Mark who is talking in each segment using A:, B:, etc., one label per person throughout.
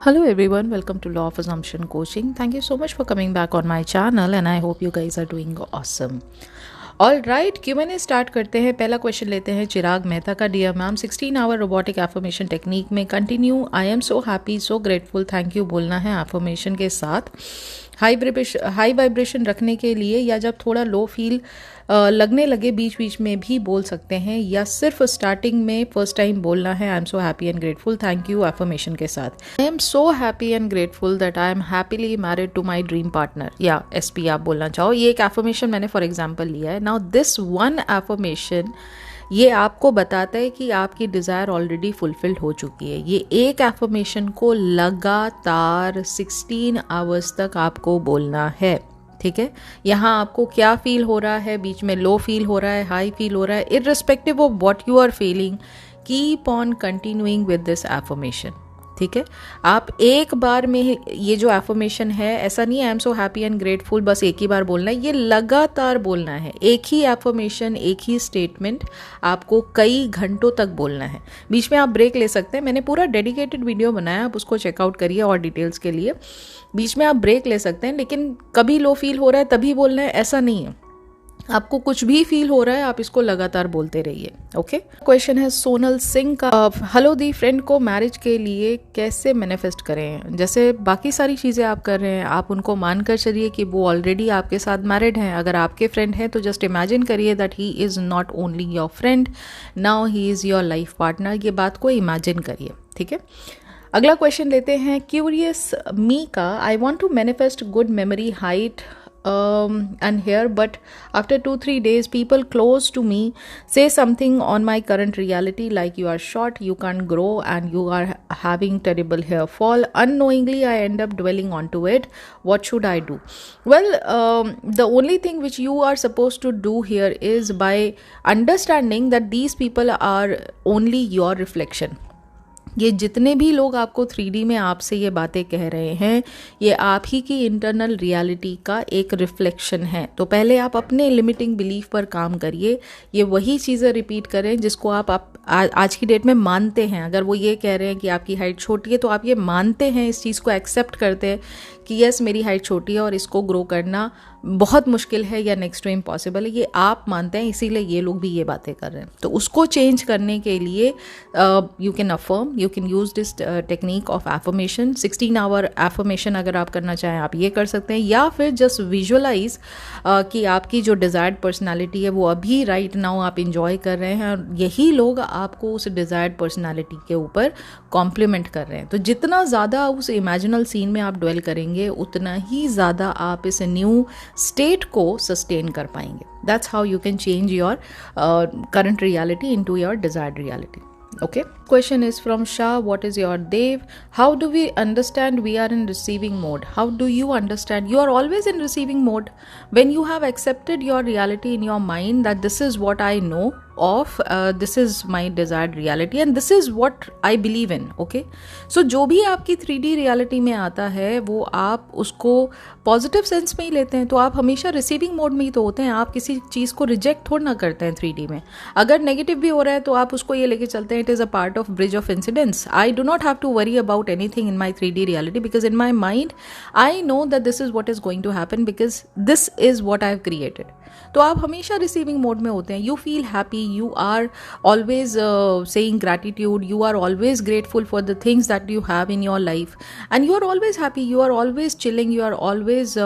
A: Hello everyone, welcome to Law of Assumption Coaching. Thank you so much for coming back on my channel and I hope you guys are doing awesome. All right, Q&A start करते हैं. पहला question लेते हैं चिराग मेहता का. Dear ma'am, 16 hour robotic affirmation technique में continue. I am so happy, so grateful, thank you बोलना है affirmation के साथ. हाई वाइब्रेशन रखने के लिए या जब थोड़ा लो फील लगने लगे बीच बीच में भी बोल सकते हैं या सिर्फ स्टार्टिंग में फर्स्ट टाइम बोलना है I am so happy and grateful, thank you affirmation के साथ. I am so happy and grateful that I am happily married to my dream partner, या SP आप बोलना चाहो. ये एक एफर्मेशन मैंने फॉर एग्जाम्पल लिया है. नाउ दिस वन एफर्मेशन ये आपको बताता है कि आपकी डिज़ायर ऑलरेडी फुलफिल्ड हो चुकी है. ये एक एफर्मेशन को लगातार 16 आवर्स तक आपको बोलना है. ठीक है, यहाँ आपको क्या फील हो रहा है, बीच में लो फील हो रहा है, हाई फील हो रहा है, irrespective of what you are feeling, keep on continuing with this affirmation. ठीक है, आप एक बार में ये जो एफर्मेशन है, ऐसा नहीं है I am so happy and grateful बस एक ही बार बोलना है, ये लगातार बोलना है. एक ही एफर्मेशन, एक ही स्टेटमेंट आपको कई घंटों तक बोलना है. बीच में आप ब्रेक ले सकते हैं, मैंने पूरा डेडिकेटेड वीडियो बनाया, आप उसको चेकआउट करिए और डिटेल्स के लिए. बीच में आप ब्रेक ले सकते हैं, लेकिन कभी लो फील हो रहा है तभी बोलना है ऐसा नहीं है. आपको कुछ भी फील हो रहा है आप इसको लगातार बोलते रहिए. ओके, क्वेश्चन है सोनल सिंह का. हेलो दी, फ्रेंड को मैरिज के लिए कैसे मैनिफेस्ट करें? जैसे बाकी सारी चीज़ें आप कर रहे हैं, आप उनको मानकर चलिए कि वो ऑलरेडी आपके साथ मैरिड हैं. अगर आपके फ्रेंड हैं तो जस्ट इमेजिन करिए that he is not only your friend, now he is your life partner. ये बात को इमेजिन करिए. ठीक है, अगला क्वेश्चन लेते हैं क्यूरियस मी का. I want to manifest good memory, height and here, but after 2-3 days people close to me say something on my current reality like you are short, you can't grow and you are having terrible hair fall. Unknowingly I end up dwelling onto it. What should I do? Well, the only thing which you are supposed to do here is by understanding that these people are only your reflection. ये जितने भी लोग आपको 3D में आपसे ये बातें कह रहे हैं, ये आप ही की इंटरनल रियलिटी का एक रिफ्लेक्शन है. तो पहले आप अपने लिमिटिंग बिलीफ पर काम करिए. ये वही चीज़ें रिपीट करें जिसको आप आज की डेट में मानते हैं. अगर वो ये कह रहे हैं कि आपकी हाइट छोटी है तो आप ये मानते हैं, इस चीज़ को एक्सेप्ट करते हैं कि यस मेरी हाइट छोटी है और इसको ग्रो करना बहुत मुश्किल है या नेक्स्ट टू इम्पॉसिबल है, ये आप मानते हैं, इसीलिए ये लोग भी ये बातें कर रहे हैं. तो उसको चेंज करने के लिए you can affirm, you can use this technique of affirmation. 16 hour affirmation अगर आप करना चाहें आप ये कर सकते हैं, या फिर जस्ट विजुअलाइज कि आपकी जो डिज़ायर्ड पर्सनालिटी है वो अभी राइट नाउ आप इंजॉय कर रहे हैं और यही लोग आपको उस डिज़ायर्ड पर्सनालिटी के ऊपर कॉम्प्लीमेंट कर रहे हैं. तो जितना ज़्यादा उस इमेजिनल सीन में आप ड्वेल करेंगे उतना ही ज़्यादा आप इस न्यू स्टेट को सस्टेन कर पाएंगे. That's how you can change your current reality into your desired reality. Okay, question is from Shah. What is your Dev? How do we understand we are in receiving mode? How do you understand you are always in receiving mode when you have accepted your reality in your mind that this is what I know of, this is my desired reality and this is what I believe in. Okay, so जो भी आपकी 3D reality में आता है वो आप उसको positive sense में ही लेते हैं. तो आप हमेशा रिसीविंग मोड में ही तो होते हैं, आप किसी चीज़ को रिजेक्ट थोड़ा ना करते हैं 3D में. अगर नेगेटिव भी हो रहा है तो आप उसको ये लेके चलते हैं, it is a part of bridge of incidents. I do not have to worry about anything in my 3D reality because in my mind I know that this is what is going to happen because this is what I have created. तो आप हमेशा receiving mode में होते हैं. You feel happy, you are always saying gratitude, you are always grateful for the things that you have in your life and you are always happy, you are always chilling, you are always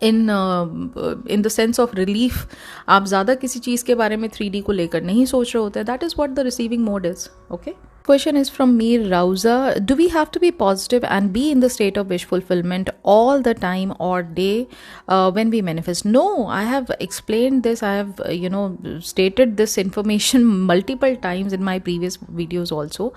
A: in the sense of relief. आप ज़्यादा किसी चीज़ के बारे में 3D को लेकर नहीं सोच रहे होते हैं. That is what the receiving mode is. Okay. Question is from Mir Rauza. Do we have to be positive and be in the state of wish fulfillment all the time or day when we manifest? No, I have explained this. I have stated this information multiple times in my previous videos also.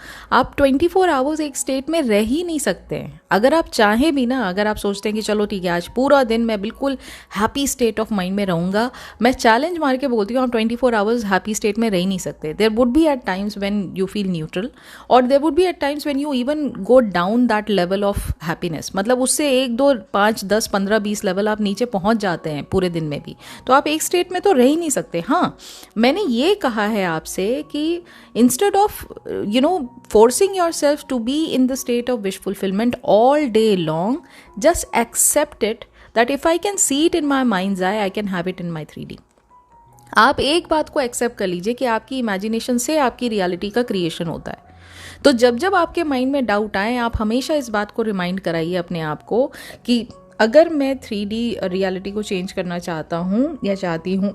A: आप 24 hours एक state में रह ही नहीं सकते हैं. अगर आप चाहें भी ना, अगर आप सोचते हैं कि चलो ठीक है आज पूरा दिन मैं बिल्कुल हैप्पी स्टेट ऑफ माइंड में रहूँगा, मैं चैलेंज मार के बोलती हूँ आप 24 आवर्स हैप्पी स्टेट में रह ही नहीं सकते. There would be at times when you feel neutral, और there would be at times when you even go down that level of happiness, मतलब उससे 1 2 5 10 15 20 लेवल आप नीचे पहुंच जाते हैं पूरे दिन में भी, तो आप एक स्टेट में तो रह ही नहीं सकते। हाँ, मैंने ये कहा है आपसे कि instead of forcing yourself to be in the state of wish fulfilment all day long, just accept it that if I can see it in my minds I can have it in my 3D। आप एक बात को accept कर लीजिए कि आपकी imagination से आपकी रियलिटी का क्रिएशन होता है। तो जब जब आपके माइंड में डाउट आए, आप हमेशा इस बात को रिमाइंड कराइए अपने आप को कि अगर मैं 3D रियलिटी को चेंज करना चाहता हूँ या चाहती हूँ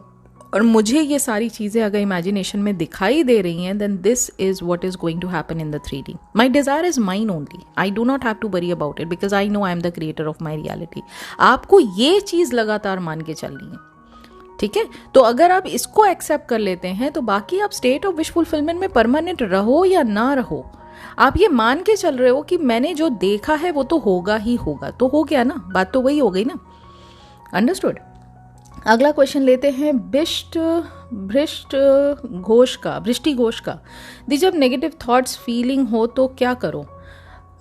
A: और मुझे ये सारी चीज़ें अगर इमेजिनेशन में दिखाई दे रही हैं, then this is what is going to happen in the 3D। My desire is mine only, I do not have to worry about it because I know I am the creator of my reality. आपको ये चीज़ लगातार मान के चलनी है, ठीक है? तो अगर आप इसको एक्सेप्ट कर लेते हैं तो बाकी आप स्टेट ऑफ विश फुलफिलमेंट में परमानेंट रहो या ना रहो, आप ये मान के चल रहे हो कि मैंने जो देखा है वो तो होगा ही होगा, तो हो गया ना, बात तो वही हो गई ना। अंडरस्टूड? अगला क्वेश्चन लेते हैं भृष्टि घोष का। दी जब नेगेटिव थॉट्स फीलिंग हो तो क्या करो?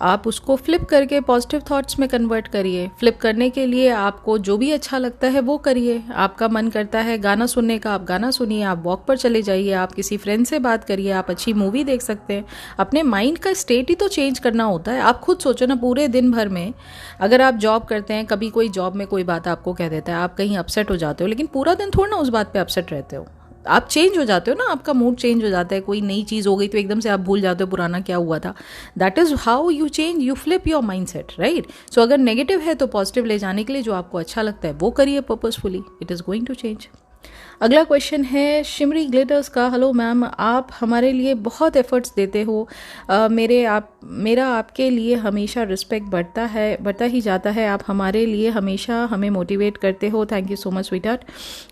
A: आप उसको फ्लिप करके पॉजिटिव थॉट्स में कन्वर्ट करिए। फ्लिप करने के लिए आपको जो भी अच्छा लगता है वो करिए। आपका मन करता है गाना सुनने का, आप गाना सुनिए, आप वॉक पर चले जाइए, आप किसी फ्रेंड से बात करिए, आप अच्छी मूवी देख सकते हैं। अपने माइंड का स्टेट ही तो चेंज करना होता है। आप खुद सोचो ना, पूरे दिन भर में अगर आप जॉब करते हैं, कभी कोई जॉब में कोई बात आपको कह देता है, आप कहीं अपसेट हो जाते हो, लेकिन पूरा दिन थोड़ा ना उस बात पर अपसेट रहते हो, आप चेंज हो जाते हो ना, आपका मूड चेंज हो जाता है। कोई नई चीज़ हो गई तो एकदम से आप भूल जाते हो पुराना क्या हुआ था। That is how you change, you flip your mind set, right? So अगर नेगेटिव है तो पॉजिटिव ले जाने के लिए जो आपको अच्छा लगता है वो करिए purposefully, it is going to change. अगला क्वेश्चन है शिमरी ग्लिटर्स का। हेलो मैम, आप हमारे लिए बहुत एफर्ट्स देते हो। मेरा आपके लिए हमेशा रिस्पेक्ट बढ़ता ही जाता है। आप हमारे लिए हमेशा हमें मोटिवेट करते हो। Thank you so much sweetheart.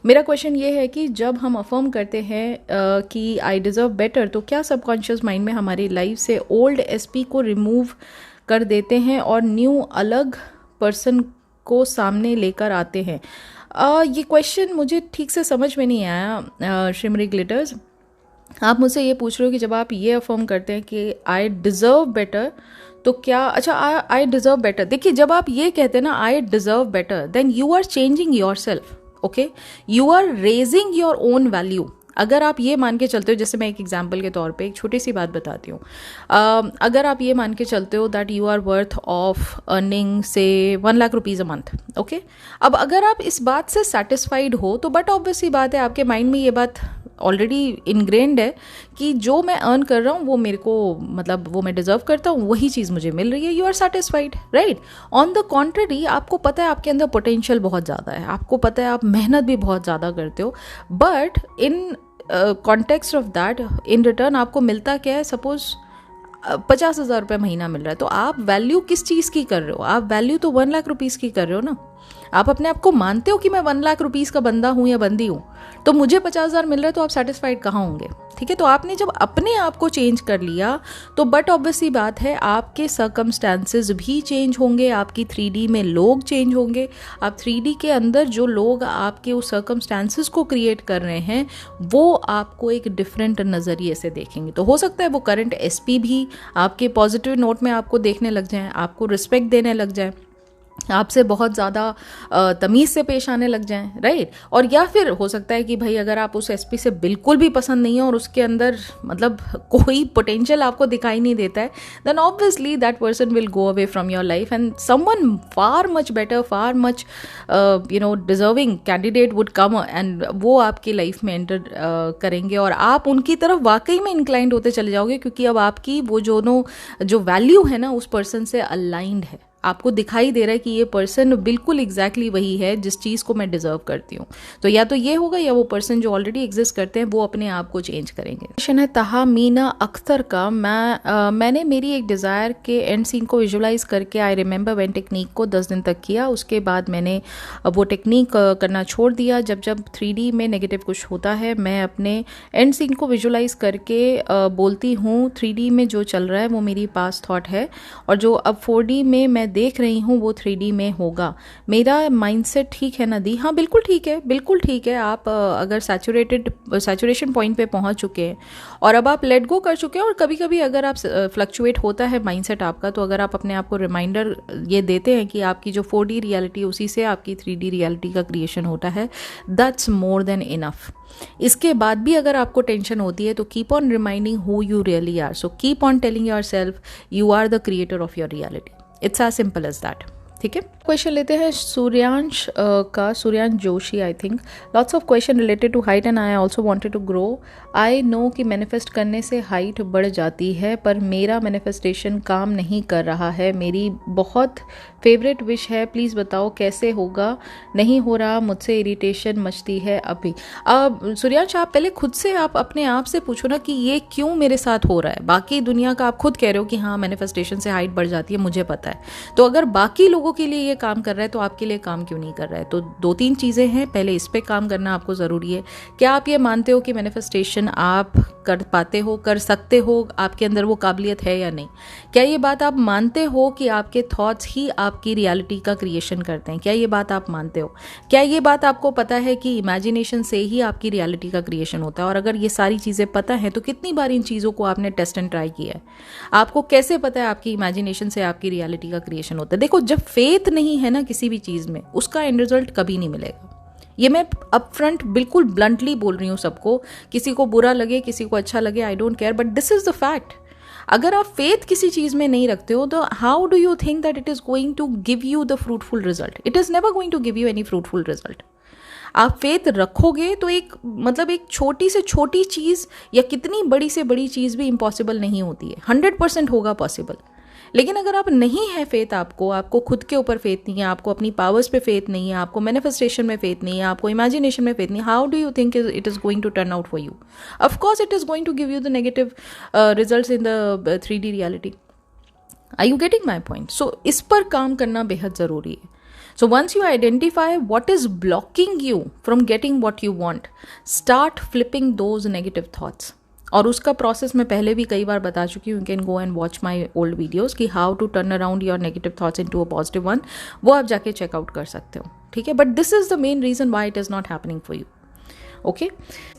A: मेरा क्वेश्चन ये है कि जब हम अफर्म करते हैं कि आई डिज़र्व बेटर, तो क्या सबकॉन्शियस माइंड में हमारी लाइफ से ओल्ड एसपी को रिमूव कर देते हैं और न्यू अलग पर्सन को सामने लेकर आते हैं? ये क्वेश्चन मुझे ठीक से समझ में नहीं आया शिमरी ग्लिटर्स। आप मुझसे ये पूछ रहे हो कि जब आप ये अफर्म करते हैं कि आई डिज़र्व बेटर, तो क्या, अच्छा आई डिज़र्व बेटर, देखिए जब आप ये कहते हैं ना I deserve better, then you are changing yourself, okay? You are raising your own value. अगर आप ये मान के चलते हो, जैसे मैं एक एग्जांपल के तौर पे एक छोटी सी बात बताती हूँ, अगर आप ये मान के चलते हो that you are worth of earning से 1 lakh rupees a month, okay? अब अगर आप इस बात से सेटिस्फाइड हो तो बट ऑब्वियस सी बात है आपके माइंड में ये बात ऑलरेडी इनग्रेन्ड है कि जो मैं अर्न कर रहा हूँ वो मेरे को, मतलब वो मैं डिजर्व करता हूँ, वही चीज़ मुझे मिल रही है। You are satisfied, right? On the contrary, आपको पता है आपके अंदर पोटेंशियल बहुत ज़्यादा है, आपको पता है आप मेहनत भी बहुत ज़्यादा करते हो, but in context of that in return आपको मिलता क्या है? सपोज 50,000 रुपये महीना मिल रहा है, तो आप वैल्यू किस चीज़ की कर रहे हो? आप वैल्यू तो 1 लाख रुपीज़ की कर रहे हो ना। आप अपने आप को मानते हो कि मैं 1 लाख रुपीज़ का बंदा हूँ या बंदी हूँ, तो मुझे 50,000 मिल रहा है, तो आप सेटिस्फाइड कहाँ होंगे? ठीक है, तो आपने जब अपने आप को चेंज कर लिया तो बट ऑब्वियसली बात है आपके सर्कमस्टांसेस भी चेंज होंगे, आपकी 3D में लोग चेंज होंगे। आप 3D के अंदर जो लोग आपके उस सर्कमस्टांसेस को क्रिएट कर रहे हैं वो आपको एक डिफरेंट नज़रिए से देखेंगे। तो हो सकता है वो करंट एसपी भी आपके पॉजिटिव नोट में आपको देखने लग जाएं, आपको रिस्पेक्ट देने लग जाएं, आपसे बहुत ज़्यादा तमीज़ से पेश आने लग जाएं, राइट? और या फिर हो सकता है कि भाई अगर आप उस एसपी से बिल्कुल भी पसंद नहीं है और उसके अंदर मतलब कोई पोटेंशियल आपको दिखाई नहीं देता है, then obviously that person will go away from your life and someone far much better, far much deserving candidate would come and वो आपकी लाइफ में एंटर करेंगे और आप उनकी तरफ वाकई में इंक्लाइंड होते चले जाओगे, क्योंकि अब आपकी वो जो वैल्यू है ना उस पर्सन से अलाइंड है। आपको दिखाई दे रहा है कि ये पर्सन बिल्कुल एग्जैक्टली वही है जिस चीज़ को मैं डिजर्व करती हूँ। तो या तो ये होगा या वो पर्सन जो ऑलरेडी एग्जिस्ट करते हैं वो अपने आप को चेंज करेंगे। क्वेश्चन है तहामीना अख्तर का। मैंने मेरी एक डिज़ायर के एंड सीन को विजुलाइज करके आई रिमेंबर व्हेन टेक्निक को 10 दिन तक किया। उसके बाद मैंने वो टेक्निक करना छोड़ दिया। जब 3D में नेगेटिव कुछ होता है मैं अपने एंड सीन को विजुलाइज करके बोलती हूँ 3D में जो चल रहा है वो मेरी पास्ट थॉट है और जो अब 4D में मैं देख रही हूँ वो 3D में होगा। मेरा माइंडसेट ठीक है ना दी? हाँ बिल्कुल ठीक है, बिल्कुल ठीक है। आप अगर सैचुरेशन पॉइंट पे पहुँच चुके हैं और अब आप लेट गो कर चुके हैं, और कभी कभी अगर आप फ्लक्चुएट होता है माइंडसेट आपका, तो अगर आप अपने आप को रिमाइंडर ये देते हैं कि आपकी जो 4D रियलिटी उसी से आपकी 3D रियलिटी का क्रिएशन होता है, दैट्स मोर देन इनफ। इसके बाद भी अगर आपको टेंशन होती है तो keep on reminding who you really are. So keep on telling yourself you are the creator of your reality. It's as simple as that. ठीक है, क्वेश्चन लेते हैं सूर्यांश का, Suryansh Joshi I think. Lots of question related to height and I also wanted to grow. I know कि manifest करने से height बढ़ जाती है, पर मेरा मैनिफेस्टेशन काम नहीं कर रहा है। मेरी बहुत फेवरेट विश है, प्लीज़ बताओ कैसे होगा। नहीं हो रहा मुझसे, इरिटेशन मचती है अभी। सूर्यांश, आप पहले खुद से आप अपने आप से पूछो ना कि ये क्यों मेरे साथ हो रहा है। बाकी दुनिया का आप खुद कह रहे हो कि हाँ मैनिफेस्टेशन से हाइट बढ़ जाती है, मुझे पता है। तो अगर बाकी लोगों के लिए ये काम कर रहा है तो आपके लिए काम क्यों नहीं कर रहा है? तो 2-3 चीज़ें हैं, पहले इस पे काम करना आपको ज़रूरी है। क्या आप ये मानते हो कि मैनिफेस्टेशन आप कर पाते हो, कर सकते हो, आपके अंदर वो काबिलियत है या नहीं? क्या ये बात आप मानते हो कि आपके थॉट्स ही आपकी रियलिटी का क्रिएशन करते हैं? क्या ये बात आप मानते हो? क्या ये बात आपको पता है कि इमेजिनेशन से ही आपकी रियलिटी का क्रिएशन होता है? और अगर ये सारी चीज़ें पता है तो कितनी बार इन चीज़ों को आपने टेस्ट एंड ट्राई किया है? आपको कैसे पता है आपकी इमेजिनेशन से आपकी रियलिटी का क्रिएशन होता है? देखो, जब फेथ नहीं है ना किसी भी चीज़ में, उसका एंड रिजल्ट कभी नहीं मिलेगा। ये मैं अपफ्रंट बिल्कुल ब्लंटली बोल रही हूँ सबको। किसी को बुरा लगे, किसी को अच्छा लगे, I don't care, but this is the fact. अगर आप फेथ किसी चीज़ में नहीं रखते हो तो how do you think that it is going to give you the fruitful result? It is never going to give you any fruitful result. आप faith रखोगे तो एक छोटी से छोटी चीज़ या कितनी बड़ी से बड़ी चीज़ भी इम्पॉसिबल नहीं होती है, 100% होगा पॉसिबल। लेकिन अगर आप नहीं है फेथ, आपको खुद के ऊपर फेथ नहीं है, आपको अपनी पावर्स पे फेथ नहीं है, आपको मैनिफेस्टेशन में फेथ नहीं है, आपको इमेजिनेशन में फेथ नहीं, how do you think it is going to turn out for you? Of course it is going to give you the negative results in the 3D reality. Are you getting my point? So इस पर काम करना बेहद ज़रूरी है। So once you identify what is blocking you from getting what you want, start flipping those negative thoughts. और उसका process मैं पहले भी कई बार बता चुकी हूँ। You can go and watch my old videos कि how to turn around your negative thoughts into a positive one. वो आप जाके चेकआउट कर सकते हो, ठीक है। But this is the main reason why it is not happening for you. Okay,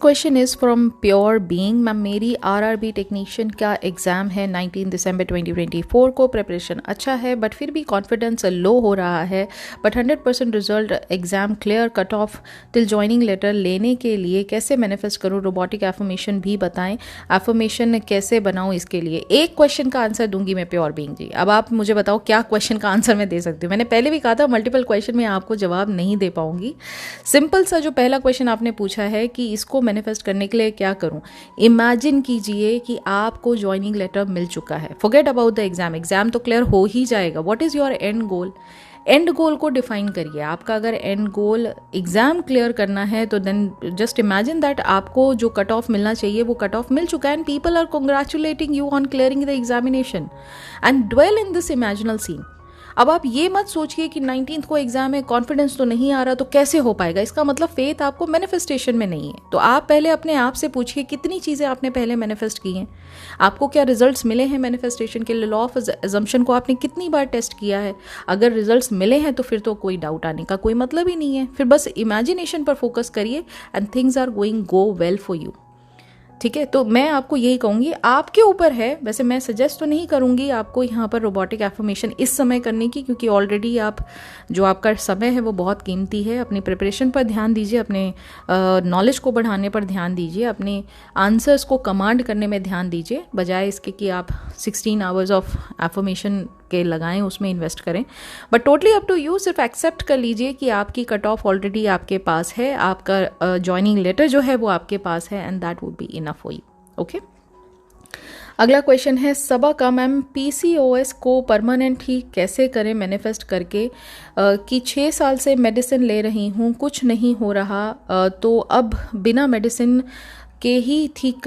A: question is from pure being. Ma'am, मेरी RRB technician का एग्ज़ाम है 19 दिसंबर 2024 को। प्रिपरेशन अच्छा है बट फिर भी कॉन्फिडेंस लो हो रहा है। But 100% result, exam clear, cut off till joining letter लेने के लिए कैसे मैनिफेस्ट करूँ? रोबोटिक एफर्मेशन भी बताएं। एफर्मेशन कैसे बनाऊँ इसके लिए? एक क्वेश्चन का आंसर दूंगी मैं प्योर बीइंग जी। अब आप मुझे बताओ क्या क्वेश्चन का आंसर मैं दे सकती हूँ। मैंने पहले भी कहा था मल्टीपल क्वेश्चन में आपको जवाब नहीं दे पाऊंगी। सिंपल सा जो पहला क्वेश्चन आपने पूछा है कि इसको मैनिफेस्ट करने के लिए क्या करूं, इमेजिन कीजिए कि आपको ज्वाइनिंग लेटर मिल चुका है। Forget about the exam, exam तो क्लियर हो ही जाएगा। What is your end goal? End goal को डिफाइन करिए। आपका अगर एंड गोल एग्जाम क्लियर करना है तो देन जस्ट इमेजिन दैट आपको जो कट ऑफ मिलना चाहिए वो कट ऑफ मिल चुका है and people are congratulating you on clearing the examination and dwell in this imaginal scene. अब आप ये मत सोचिए कि 19th को एग्जाम है, कॉन्फिडेंस तो नहीं आ रहा तो कैसे हो पाएगा। इसका मतलब फेथ आपको मैनिफेस्टेशन में नहीं है। तो आप पहले अपने आप से पूछिए कितनी चीज़ें आपने पहले मैनिफेस्ट की हैं, आपको क्या रिजल्ट्स मिले हैं मैनिफेस्टेशन के। लॉ ऑफ अजम्पशन को आपने कितनी बार टेस्ट किया है? अगर रिजल्ट्स मिले हैं तो फिर तो कोई डाउट आने का कोई मतलब ही नहीं है। फिर बस इमेजिनेशन पर फोकस करिए and things are going go well for you, ठीक है। तो मैं आपको यही कहूँगी, आपके ऊपर है। वैसे मैं सजेस्ट तो नहीं करूँगी आपको यहाँ पर रोबोटिक एफर्मेशन इस समय करने की, क्योंकि ऑलरेडी जो आपका समय है वो बहुत कीमती है। अपनी प्रिपरेशन पर ध्यान दीजिए, अपने नॉलेज को बढ़ाने पर ध्यान दीजिए, अपने आंसर्स को कमांड करने में ध्यान दीजिए, बजाय इसके कि आप 16 आवर्स ऑफ एफर्मेशन के लगाएं, उसमें इन्वेस्ट करें। But totally up to you. सिर्फ एक्सेप्ट कर लीजिए कि आपकी कट ऑफ ऑलरेडी आपके पास है, आपका ज्वाइनिंग लेटर जो है वो आपके पास है and that would be enough for you. Okay, अगला क्वेश्चन है सबा का। मैम, PCOS को परमानेंट ही कैसे करें मैनिफेस्ट करके कि 6 साल से मेडिसिन ले रही हूँ, कुछ नहीं हो रहा, तो अब बिना मेडिसिन के ही ठीक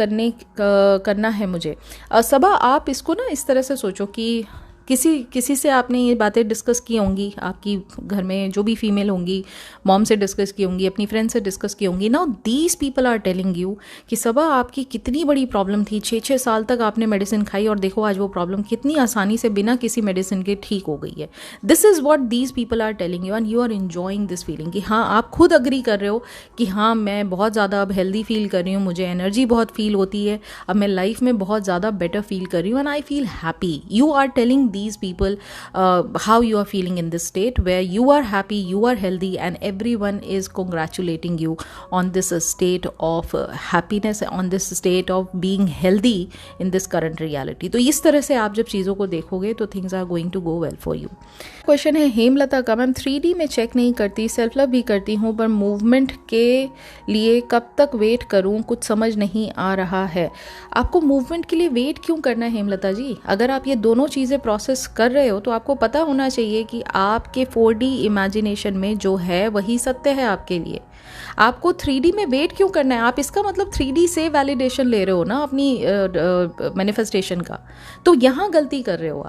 A: करना है मुझे। सबा, आप इसको ना इस तरह से सोचो कि किसी किसी से आपने ये बातें डिस्कस की होंगी, आपकी घर में जो भी फीमेल होंगी, मॉम से डिस्कस की होंगी, अपनी फ्रेंड से डिस्कस की होंगी। Now these people are telling you कि सबा आपकी कितनी बड़ी प्रॉब्लम थी, 6-6 साल तक आपने मेडिसिन खाई और देखो आज वो प्रॉब्लम कितनी आसानी से बिना किसी मेडिसिन के ठीक हो गई है। This is what these people are telling you and you are enjoying this feeling कि हाँ, आप खुद अग्री कर रहे हो कि हाँ, मैं बहुत ज़्यादा अब हेल्दी फील कर रही हूँ, मुझे एनर्जी बहुत फील होती है, अब मैं लाइफ में बहुत ज़्यादा बेटर फील कर रही हूँ and I feel happy. You are telling these people how you are feeling in this state where you are happy, you are healthy and everyone is congratulating you on this state of happiness, on this state of being healthy in this current reality. तो इस तरह से आप जब चीज़ों को देखोगे तो things are going to go well for you. Question है हेमलता का, मैम 3D में चेक नहीं करती, सेल्फ लव भी करती हूँ पर मूवमेंट के लिए कब तक वेट करूँ, कुछ समझ नहीं आ रहा है। आपको मूवमेंट के लिए वेट क्यों करना है हेमलता जी? अगर आप ये दोनों चीज़ें प्रोसेस कर रहे हो तो आपको पता होना चाहिए कि आपके 4D इमेजिनेशन में जो है वही सत्य है आपके लिए। आपको 3D में वेट क्यों करना है? आप इसका मतलब 3D से वैलिडेशन ले रहे हो ना अपनी मैनिफेस्टेशन का, तो यहाँ गलती कर रहे हो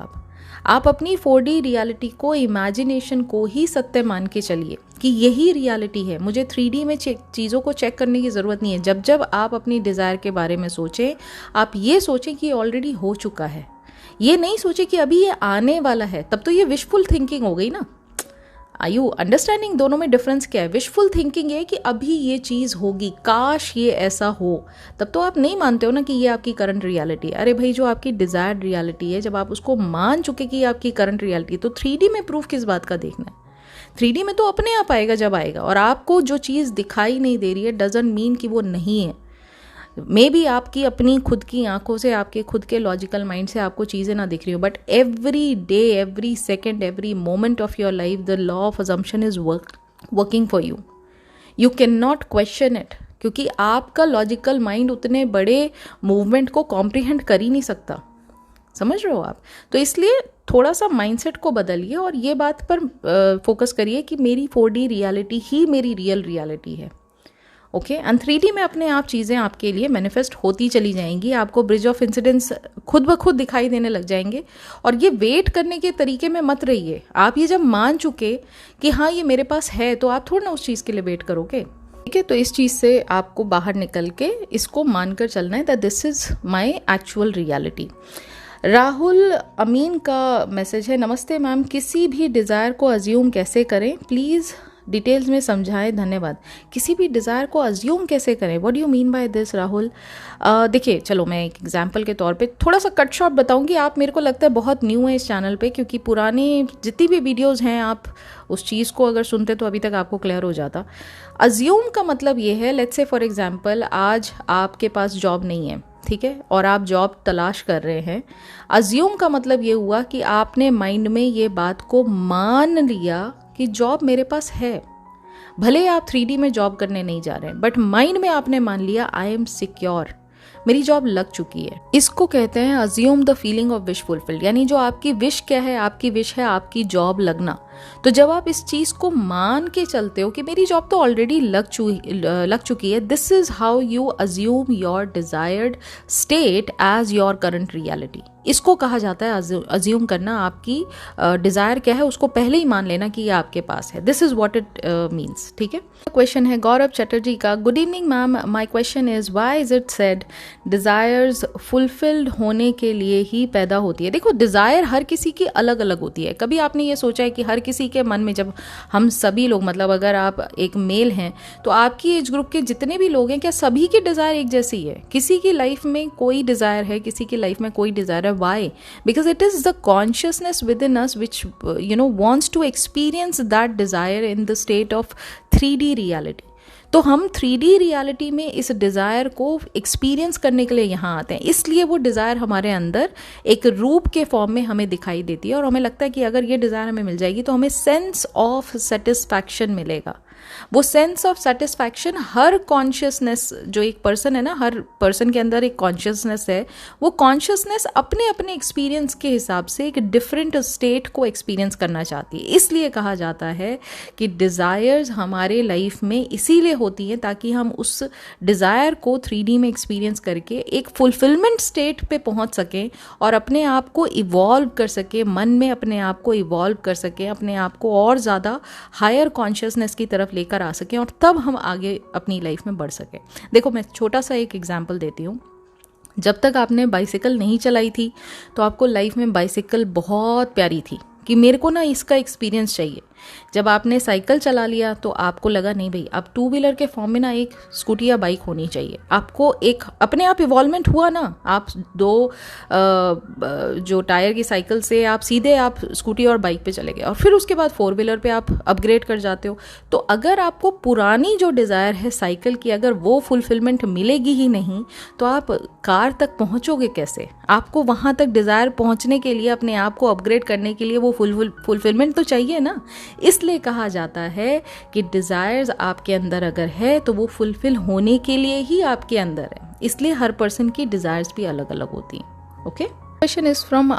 A: आप अपनी 4D रियलिटी को, इमेजिनेशन को ही सत्य मान के चलिए कि यही रियलिटी है। मुझे 3D में चीज़ों को चेक करने की ज़रूरत नहीं है। जब जब आप अपनी डिज़ायर के बारे में सोचें, आप ये सोचें कि ऑलरेडी हो चुका है, ये नहीं सोचे कि अभी ये आने वाला है, तब तो ये विशफुल थिंकिंग हो गई ना। आर यू अंडरस्टैंडिंग दोनों में डिफरेंस क्या है? विशफुल थिंकिंग है कि अभी ये चीज़ होगी, काश ये ऐसा हो, तब तो आप नहीं मानते हो ना कि ये आपकी करंट रियलिटी है। अरे भाई, जो आपकी डिज़ायर्ड रियलिटी है, जब आप उसको मान चुके कि ये आपकी करंट रियलिटी है, तो 3D में प्रूफ किस बात का देखना है? 3D में तो अपने आप आएगा जब आएगा। और आपको जो चीज़ दिखाई नहीं दे रही है डजंट मीन कि वो नहीं है। मे बी आपकी अपनी खुद की आंखों से, आपके खुद के लॉजिकल माइंड से आपको चीज़ें ना दिख रही हो, but every day, every second, every moment of your life the law of assumption is working for you. You can not question it, क्योंकि आपका लॉजिकल माइंड उतने बड़े मूवमेंट को कॉम्प्रिहेंड कर ही नहीं सकता। समझ रहे हो आप? तो इसलिए थोड़ा सा माइंडसेट को बदलिए और ये बात पर फोकस करिए कि मेरी 4D रियलिटी ही मेरी रियल रियलिटी है। ओके, एंड 3D में अपने आप चीज़ें आपके लिए मैनिफेस्ट होती चली जाएंगी। आपको ब्रिज ऑफ इंसिडेंस खुद ब खुद दिखाई देने लग जाएंगे। और ये वेट करने के तरीके में मत रहिए। आप ये जब मान चुके कि हाँ ये मेरे पास है, तो आप थोड़ा ना उस चीज़ के लिए वेट करोगे। ठीक है, तो इस चीज़ से आपको बाहर निकल के इसको मानकर चलना है that this is my actual reality. Rahul Amin का मैसेज है, नमस्ते मैम, किसी भी डिज़ायर को अज्यूम कैसे करें, प्लीज़ डिटेल्स में समझाएं, धन्यवाद। किसी भी डिज़ायर को अज्यूम कैसे करें, what do you mean by this Rahul? देखिए, चलो मैं एक एग्जांपल के तौर पे थोड़ा सा कट शॉर्ट बताऊंगी। आप, मेरे को लगता है बहुत न्यू है इस चैनल पे, क्योंकि पुरानी जितनी भी वीडियोस हैं आप उस चीज़ को अगर सुनते तो अभी तक आपको क्लियर हो जाता। अज्यूम का मतलब ये है, लेट्स से फॉर एग्जाम्पल आज आपके पास जॉब नहीं है, ठीक है, और आप जॉब तलाश कर रहे हैं। अज्यूम का मतलब ये हुआ कि आपने माइंड में ये बात को मान लिया कि जॉब मेरे पास है। भले आप 3D में जॉब करने नहीं जा रहे हैं, बट माइंड में आपने मान लिया आई एम सिक्योर, मेरी जॉब लग चुकी है। इसको कहते हैं assume the feeling of wish fulfilled. यानी जो आपकी विश क्या है? आपकी विश है आपकी जॉब लगना। तो जब आप इस चीज़ को मान के चलते हो कि मेरी जॉब तो ऑलरेडी लग चुकी है, this is how you assume your desired state as your current reality. इसको कहा जाता है अज्यूम करना। आपकी डिज़ायर क्या है उसको पहले ही मान लेना कि ये आपके पास है। This is what it means. ठीक है, क्वेश्चन है गौरव चटर्जी का, good evening ma'am, my question is why is it said desires fulfilled होने के लिए ही पैदा होती है? देखो, डिज़ायर हर किसी की अलग अलग होती है। कभी आपने ये सोचा है कि हर किसी के मन में, जब हम सभी लोग, मतलब अगर आप एक मेल हैं तो आपकी एज ग्रुप के जितने भी लोग हैं, क्या सभी की डिज़ायर एक जैसी है? किसी की लाइफ में कोई डिज़ायर है, किसी की लाइफ में कोई डिज़ायर है। Why? Because it is the consciousness within us which wants to experience that desire in the state of 3D reality. तो हम 3D रियलिटी में इस डिज़ायर को एक्सपीरियंस करने के लिए यहाँ आते हैं। इसलिए वो डिज़ायर हमारे अंदर एक रूप के फॉर्म में हमें दिखाई देती है और हमें लगता है कि अगर ये डिज़ायर हमें मिल जाएगी तो हमें सेंस ऑफ सेटिस्फैक्शन मिलेगा। वो sense of satisfaction her consciousness, जो एक पर्सन है ना, हर पर्सन के अंदर एक कॉन्शियसनेस है, वो कॉन्शियसनेस अपने अपने एक्सपीरियंस के हिसाब से एक डिफरेंट स्टेट को एक्सपीरियंस करना चाहती है। इसलिए कहा जाता है कि डिज़ायर्स हमारे लाइफ में इसीलिए होती हैं ताकि हम उस डिज़ायर को 3D में एक्सपीरियंस करके एक फुलफिलमेंट स्टेट पे पहुंच सकें और अपने आप को इवॉल्व कर सकें, मन में अपने आप को इवॉल्व कर सकें, अपने आप को और ज़्यादा हायर कॉन्शियसनेस की तरफ लेकर आ सकें और तब हम आगे अपनी लाइफ में बढ़ सकें। देखो, मैं छोटा सा एक एग्जाम्पल देती हूँ। जब तक आपने बाइसिकल नहीं चलाई थी तो आपको लाइफ में बाइसिकल बहुत प्यारी थी कि मेरे को ना इसका एक्सपीरियंस चाहिए। जब आपने साइकिल चला लिया तो आपको लगा नहीं भाई, अब 2 व्हीलर के फॉर्म में ना एक स्कूटी या बाइक होनी चाहिए। आपको एक अपने आप इवॉल्वमेंट हुआ ना, आप 2 जो टायर की साइकिल से आप सीधे आप स्कूटी और बाइक पे चले गए और फिर उसके बाद 4 व्हीलर पे आप अपग्रेड कर जाते हो। तो अगर आपको पुरानी जो डिज़ायर है साइकिल की, अगर वो फुलफिलमेंट मिलेगी ही नहीं तो आप कार तक पहुंचोगे कैसे? आपको वहां तक डिज़ायर पहुंचने के लिए, अपने आप को अपग्रेड करने के लिए वो फुलफिलमेंट तो चाहिए ना। इसलिए कहा जाता है कि डिज़ायर्स आपके अंदर अगर है तो वो फुलफिल होने के लिए ही आपके अंदर है। इसलिए हर पर्सन की डिज़ायर्स भी अलग अलग होती हैं। Okay, question is from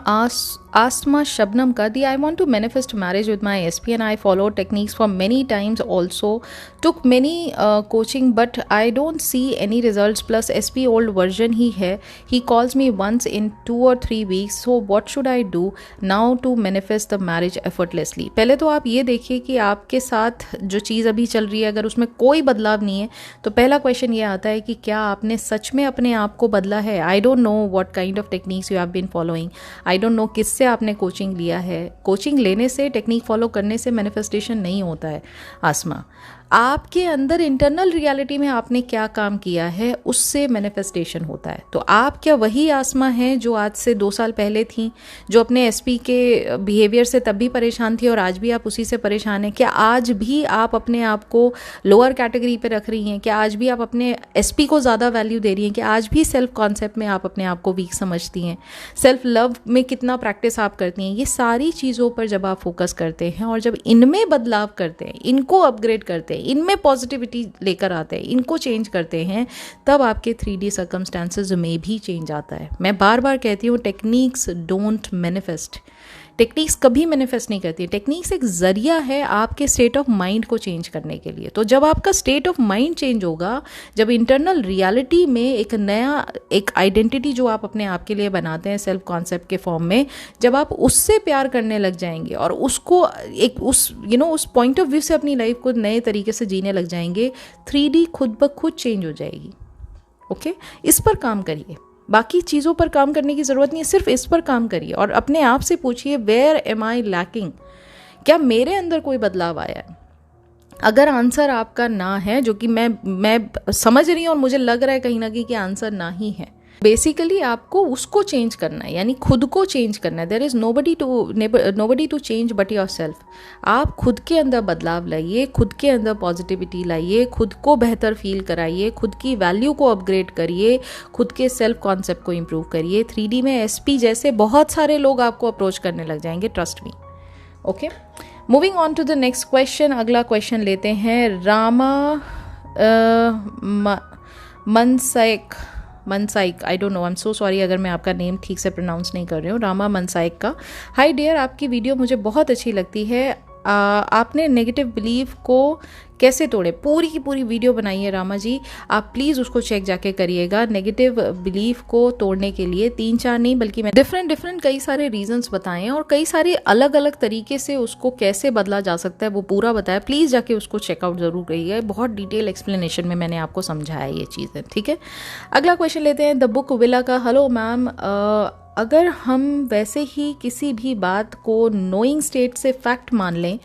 A: Asma Shabnam Kadi. I want to manifest marriage with my SP and I followed techniques for many times, also took many coaching, but I don't see any results. Plus SP old version ही है, he calls me once in 2 or 3 weeks. So what should I do now to manifest the marriage effortlessly? पहले तो आप ये देखिए कि आपके साथ जो चीज़ अभी चल रही है अगर उसमें कोई बदलाव नहीं है तो पहला क्वेश्चन ये आता है कि क्या आपने सच में अपने आप को बदला है। I don't know what kind of techniques you have been following, I don't know किससे आपने कोचिंग लिया है। कोचिंग लेने से, टेक्निक फॉलो करने से मैनिफेस्टेशन नहीं होता है आसमा। आपके अंदर इंटरनल रियलिटी में आपने क्या काम किया है उससे मैनिफेस्टेशन होता है। तो आप क्या वही आसमा हैं जो आज से 2 साल पहले थी, जो अपने एसपी के बिहेवियर से तब भी परेशान थी और आज भी आप उसी से परेशान हैं? क्या आज भी आप अपने आप को लोअर कैटेगरी पे रख रही हैं? क्या आज भी आप अपने एसपी को ज़्यादा वैल्यू दे रही हैं? क्या आज भी सेल्फ कॉन्सेप्ट में आप अपने आप को वीक समझती हैं? सेल्फ लव में कितना प्रैक्टिस आप करती हैं? ये सारी चीज़ों पर जब आप फोकस करते हैं और जब इनमें बदलाव करते हैं, इनको अपग्रेड करते हैं, इनमें पॉजिटिविटी लेकर आते हैं, इनको चेंज करते हैं, तब आपके 3D सर्कमस्टांसेस में भी चेंज आता है। मैं बार बार कहती हूँ, टेक्निक्स डोंट मैनिफेस्ट। टेक्निक्स कभी मैनिफेस्ट नहीं करती है। टेक्निक्स एक जरिया है आपके स्टेट ऑफ माइंड को चेंज करने के लिए। तो जब आपका स्टेट ऑफ माइंड चेंज होगा, जब इंटरनल रियलिटी में एक नया एक आइडेंटिटी जो आप अपने आप के लिए बनाते हैं सेल्फ कॉन्सेप्ट के फॉर्म में, जब आप उससे प्यार करने लग जाएंगे और उसको एक उस पॉइंट ऑफ व्यू से अपनी लाइफ को नए तरीके से जीने लग जाएंगे, 3D खुद ब खुद चेंज हो जाएगी। ओके, इस पर काम करिए, बाकी चीज़ों पर काम करने की ज़रूरत नहीं है, सिर्फ इस पर काम करिए और अपने आप से पूछिए, वेयर एम आई लैकिंग? क्या मेरे अंदर कोई बदलाव आया है? अगर आंसर आपका ना है, जो कि मैं समझ रही हूँ और मुझे लग रहा है कहीं ना कहीं कि आंसर ना ही है, बेसिकली आपको उसको चेंज करना है, यानी खुद को चेंज करना है। There is nobody to change but yourself. आप खुद के अंदर बदलाव लाइए, खुद के अंदर पॉजिटिविटी लाइए, खुद को बेहतर फील कराइए, खुद की वैल्यू को अपग्रेड करिए, खुद के सेल्फ कॉन्सेप्ट को इम्प्रूव करिए। 3D में SP जैसे बहुत सारे लोग आपको अप्रोच करने लग जाएंगे, trust me. Okay, moving on to the next question. अगला क्वेश्चन लेते हैं रामा मनसाइक, I don't know, I am so sorry अगर मैं आपका नेम ठीक से प्रोनाउंस नहीं कर रही हूँ, रामा मनसाइक का। हाय डियर, आपकी वीडियो मुझे बहुत अच्छी लगती है। आपने नेगेटिव बिलीफ को कैसे तोड़े, पूरी की पूरी वीडियो बनाई है रामा जी, आप प्लीज़ उसको चेक जाके करिएगा। नेगेटिव बिलीफ को तोड़ने के लिए 3-4 नहीं बल्कि मैं डिफरेंट कई सारे रीजंस बताए हैं और कई सारे अलग अलग तरीके से उसको कैसे बदला जा सकता है वो पूरा बताया। प्लीज़ जाके उसको चेकआउट ज़रूर करिएगा, बहुत डिटेल एक्सप्लेनेशन में मैंने आपको समझाया ये चीज़ें, ठीक है। अगला क्वेश्चन लेते हैं द बुक विला का। हेलो मैम, अगर हम वैसे ही किसी भी बात को नोइंग स्टेट से फैक्ट मान लें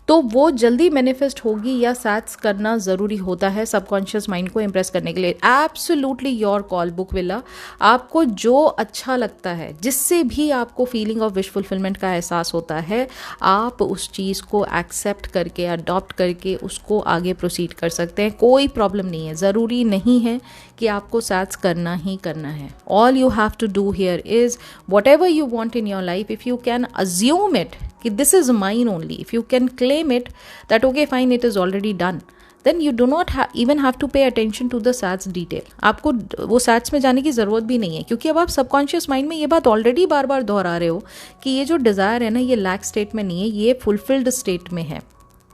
A: तो वो जल्दी मैनिफेस्ट होगी या सैट्स करना ज़रूरी होता है सबकॉन्शियस माइंड को इम्प्रेस करने के लिए? Absolutely your call book villa. आपको जो अच्छा लगता है, जिससे भी आपको फीलिंग ऑफ विश फुलफिलमेंट का एहसास होता है, आप उस चीज़ को एक्सेप्ट करके, अडॉप्ट करके उसको आगे प्रोसीड कर सकते हैं। कोई प्रॉब्लम नहीं है, ज़रूरी नहीं है कि आपको सैट्स करना ही करना है। All you have to do here is whatever you want in your life, if you can assume it कि this is mine only. If you can claim it that okay fine it is already done, then you do not even have to pay attention to the sets detail. आपको वो SATS में जाने की ज़रूरत भी नहीं है, क्योंकि अब आप सबकॉन्शियस माइंड में ये बात ऑलरेडी बार बार दोहरा रहे हो कि ये जो डिज़ायर है ना, ये लैक स्टेट में नहीं है, ये फुलफिल्ड स्टेट में है.